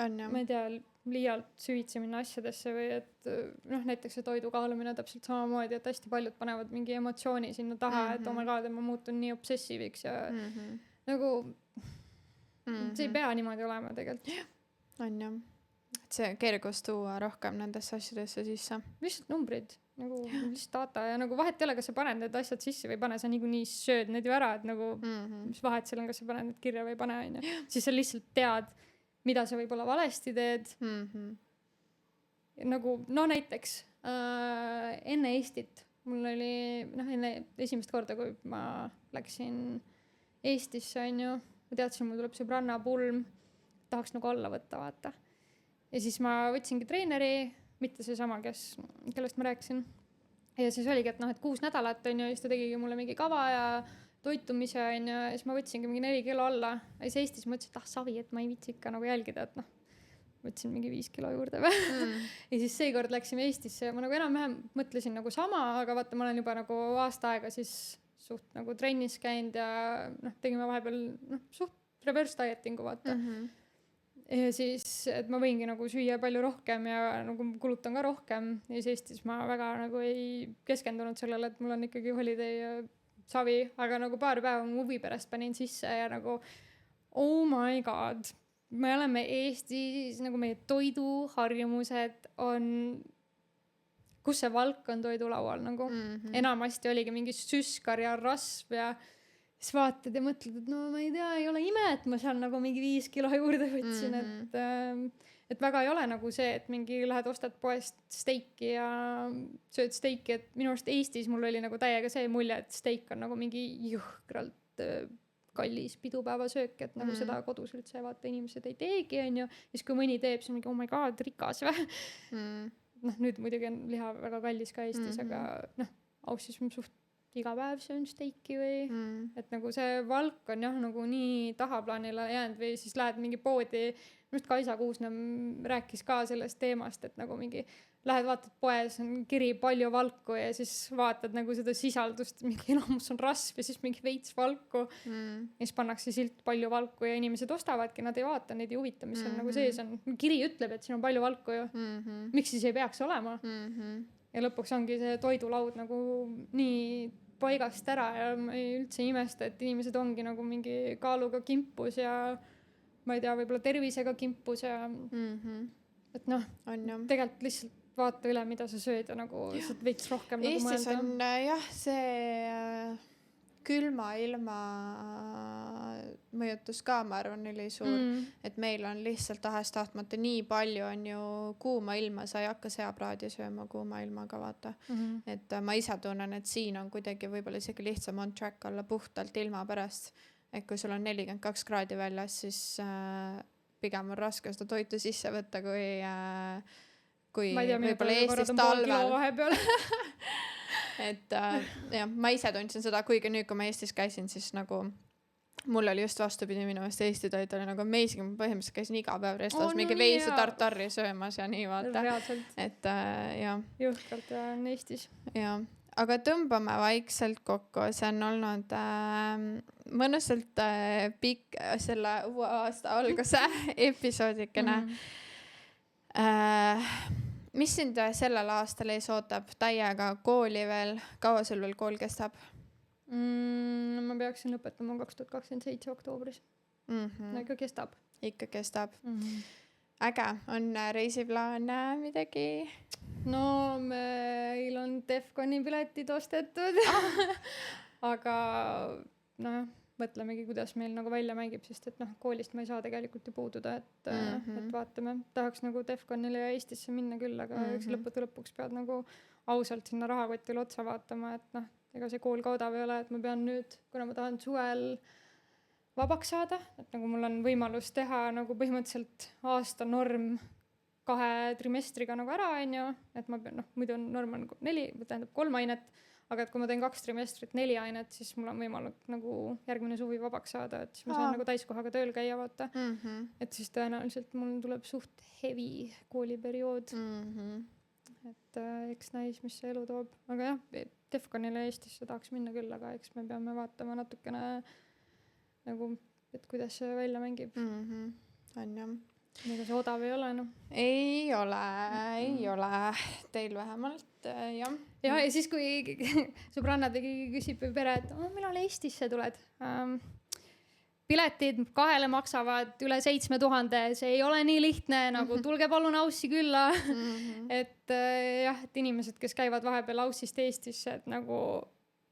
B: ma ei tea, liialt süvitsi minna asjadesse või et noh, näiteks see toidu kaalumine täpselt samamoodi, et hästi paljud panevad mingi emotsiooni sinna taha, et oh my god, ma muutun nii obsessiiviks ja nagu see ei pea niimoodi olema tegelikult.
A: On jah. Et see kergus tuua rohkem nendesse asjadesse sisse.
B: Lihtsalt numbrid. Nagu lihtsalt data ja nagu vahet ei ole, kas sa paned need asjad sisse või pane, sa niikuinii sööd need ju ära, et nagu mis vahet seal on, kas sa paned need kirja või pane, on ju. Siis sa lihtsalt tead, mida sa võib-olla valesti teed. Nagu, no näiteks enne Eestit, mul oli enne esimest korda, kui ma läksin Eestisse, on ju, ma teadsin, mul tuleb sõbranna pulm, tahaks nagu alla võtta, vaata. Ja siis ma võtsingi treeneri, mitte see sama, kellest ma rääkisin. Ja siis oligi, et 6 nädalat, on ju, siis ta tegigi mulle mingi kava ja toitumise, on ju, ja siis ma võtsingi mingi 4 kilo alla. Ja siis Eestis ma ütlesin, et savi, et ma ei viitsi ikka nagu jälgida, et võtsin mingi 5 kilo juurde või. Ja siis seekord läksime Eestisse ja ma nagu enam-vähem mõtlesin nagu sama, aga vaata, ma olen juba nagu aasta aega siis suht nagu trennis käinud ja tegime vahepeal suht reverse dietingu, vaata. Ja siis, et ma võingi nagu süüa palju rohkem ja nagu kulutan ka rohkem ja siis Eestis ma väga nagu ei keskendunud sellele, et mul on ikkagi holiday ja savi, aga nagu paar päeva mu huvi pärast panin sisse ja nagu oh my god, me oleme Eestis, nagu meie toiduharjumused on, kus see valk on toidulaual nagu enamasti oligi mingi süskar ja rasv ja siis vaatad ja mõtled, et no ma ei tea, ei ole ime, et ma seal nagu mingi 5 kilo juurde võtsin, et väga ei ole nagu see, et mingi lähed ostad poest steiki ja sööd steiki, et minu arust Eestis mul oli nagu täiega see mulje, et steik on nagu mingi jõhkralt kallis pidupäevasöök, et nagu seda kodus üldse vaata inimesed ei teegi, onju. Siis kui mõni teeb, siis on mingi oh my god, rikas või? Noh, nüüd muidugi on liha väga kallis ka Eestis, aga noh, aussis on suht iga päev söön steiki või et nagu see valk on jah nagu nii tahaplaanile jäänud või siis lähed mingi poodi, minu arust Kaisa Kuusnõmm rääkis ka sellest teemast, et nagu mingi lähed vaatad poes, on kiri palju valku ja siis vaatad nagu seda sisaldust, mingi enamus on rasv ja siis mingi veits valku ja siis pannakse silt palju valku ja inimesed ostavadki, nad ei vaata, neid ei huvita, mis on nagu sees on. Kiri ütleb, et siin on palju valku ju. Miks siis ei peaks olema? Ja lõpuks ongi see toidulaud nagu nii paigast ära ja ma ei üldse imesta, et inimesed ongi nagu mingi kaaluga kimpus ja ma ei tea, võib-olla tervisega kimpus ja et noh, tegelikult lihtsalt vaata üle, mida sa sööd ja nagu saad veits rohkem nagu mõelda.
A: Eestis on jah, see külma ilma mõjutus ka, ma arvan, oli suur, et meil on lihtsalt tahes-tahtmata nii palju on ju kuuma ilma, sa ei hakka seapraadi sööma kuuma ilmaga, vaata. Et ma ise tunnen, et siin on kuidagi võib-olla isegi lihtsam on track olla puhtalt ilma pärast. Et kui sul on 42 kraadi väljas, siis pigem on raske seda toitu sisse võtta, kui võib-olla Eestis talvel. Et jah, ma ise tundsin seda, kuigi nüüd, kui ma Eestis käisin, siis nagu mul oli just vastupidi minu eest Eesti toit oli nagu amazing, ma põhimõtteliselt käisin iga päev restos mingi veise tartarri söömas ja nii vaata.
B: Reaalselt.
A: Et jah.
B: Jõhkralt on Eestis.
A: Ja. Aga tõmbame vaikselt kokku, see on olnud mõnusalt pikk selle uue aasta alguse episoodikene. Mis sind sellel aastal ees ootab? Täiega kooli veel? Kaua sul veel kool kestab?
B: Ma peaksin lõpetama 2027 oktoobris. Ikka kestab.
A: Ikka kestab. Äge. On reisiplaan midagi?
B: No meil on Defconi piletid ostetud. Aga noh, mõtlemegi, kuidas meil nagu välja mängib, sest et noh, koolist ma ei saa tegelikult ju puududa, et vaatame. Tahaks nagu Defconile ja Eestisse minna küll, aga eks lõpuks pead nagu ausalt sinna rahakotile otsa vaatama, et noh, ega see kool ka odav ei ole, et ma pean nüüd, kuna ma tahan suvel vabaks saada, et nagu mul on võimalus teha nagu põhimõtteliselt aasta norm 2 trimestriga nagu ära, onju, et ma pean, noh, muidu on norm on 3 ainet, aga et kui ma teen 2 trimestrit 4 ainet, siis mul on võimalik nagu järgmine suvi vabaks saada, et siis ma saan nagu täiskohaga tööl käia, vaata. Et siis tõenäoliselt mul tuleb suht heavy kooliperiood. Et eks näis, mis see elu toob. Aga jah, Defconile Eestisse tahaks minna küll, aga eks me peame vaatama natukene nagu, et kuidas see välja mängib.
A: On jah.
B: Ega see odav ei ole, noh.
A: Ei ole. Teil vähemalt, jah.
B: Ja siis, kui sõbrannad küsib pere, et millal Eestisse tuled? Piletid 2 maksavad üle 7000, see ei ole nii lihtne, nagu tulge palun Aussi külla. Et jah, et inimesed, kes käivad vahepeal Aussist Eestisse, et nagu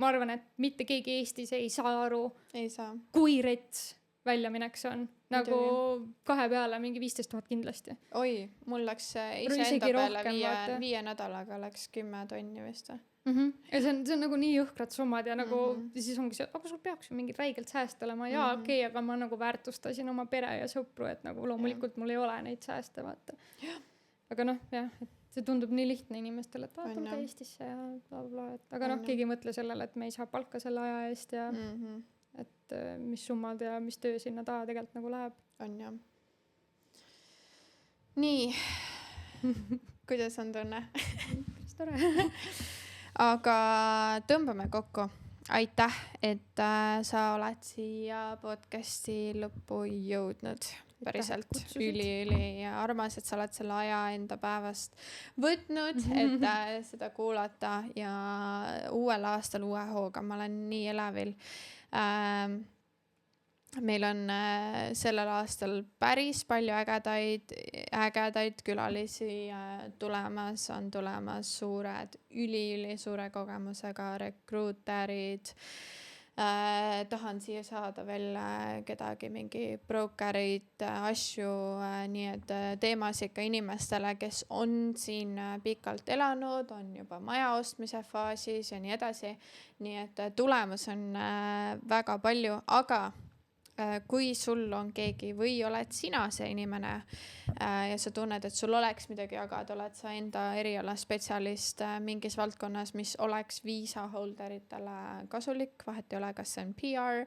B: ma arvan, et mitte keegi Eestis ei saa aru, kui rets väljamineks on. Nagu 2 peale mingi 15 000 kindlasti.
A: Oi, mul läks ise enda peale 5 nädalaga läks 10 tonni vist.
B: Ja see on nagu nii jõhkrad summad ja nagu siis ongi see, aga sul peaks ju mingid räigelt sääste olema. Jaa, okei, aga ma nagu väärtustasin oma pere ja sõpru, et nagu loomulikult mul ei ole neid sääste, vaata. Aga noh, jah, et see tundub nii lihtne inimestele, et tulge Eestisse ja bla. Aga noh, keegi ei mõtle sellele, et me ei saa palka selle aja eest ja et mis summad ja mis töö sinna taha tegelikult nagu läheb.
A: On jah. Nii. Kuidas on tunne?
B: Päris tore.
A: Aga tõmbame kokku. Aitäh, et sa oled siia podcasti lõppu jõudnud. Päriselt üli armas, et sa oled selle aja enda päevast võtnud, et seda kuulata ja uuel aastal uue hooga. Ma olen nii elevil. Meil on sellel aastal päris palju ägedaid külalisi tulemas, on tulemas suured, üli suure kogemusega rekruuterid, tahan siia saada veel kedagi, mingi brokereid, asju, nii et teemas ikka inimestele, kes on siin pikalt elanud, on juba maja ostmise faasis ja nii edasi. Nii et tulemus on väga palju, aga kui sul on keegi või oled sina see inimene ja sa tunned, et sul oleks midagi jagada, oled sa enda eriala spetsialist mingis valdkonnas, mis oleks viisa holderitele kasulik, vahet ei ole, kas see on PR,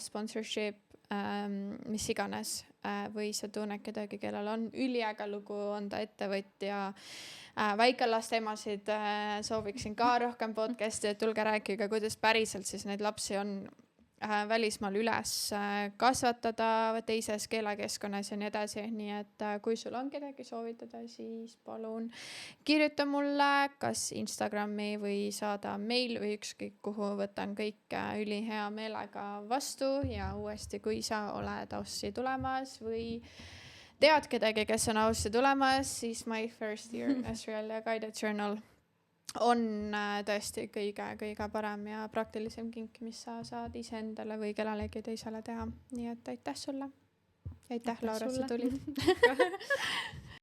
A: sponsorship, mis iganes, või sa tunned kedagi, kellel on üliäge lugu, on ta ettevõtja, väikelaste emasid sooviksin ka rohkem podcasti, et tulge rääkige, kuidas päriselt siis neid lapsi on välismaal üles kasvatada teises keelekeskkonnas ja nii edasi. Nii et kui sul on kedagi soovitada, siis palun kirjuta mulle kas Instagrami või saada meil või ükskõik kuhu, võtan kõik ülihea meelega vastu ja uuesti, kui sa oled Aussi tulemas või tead kedagi, kes on Aussi tulemas, siis My First Year Australia Guided Journal on tõesti kõige parem ja praktilisem kink, mis sa saad iseendale või kellelegi teisele teha. Nii et aitäh sulle. Aitäh, Laura, sa tulid.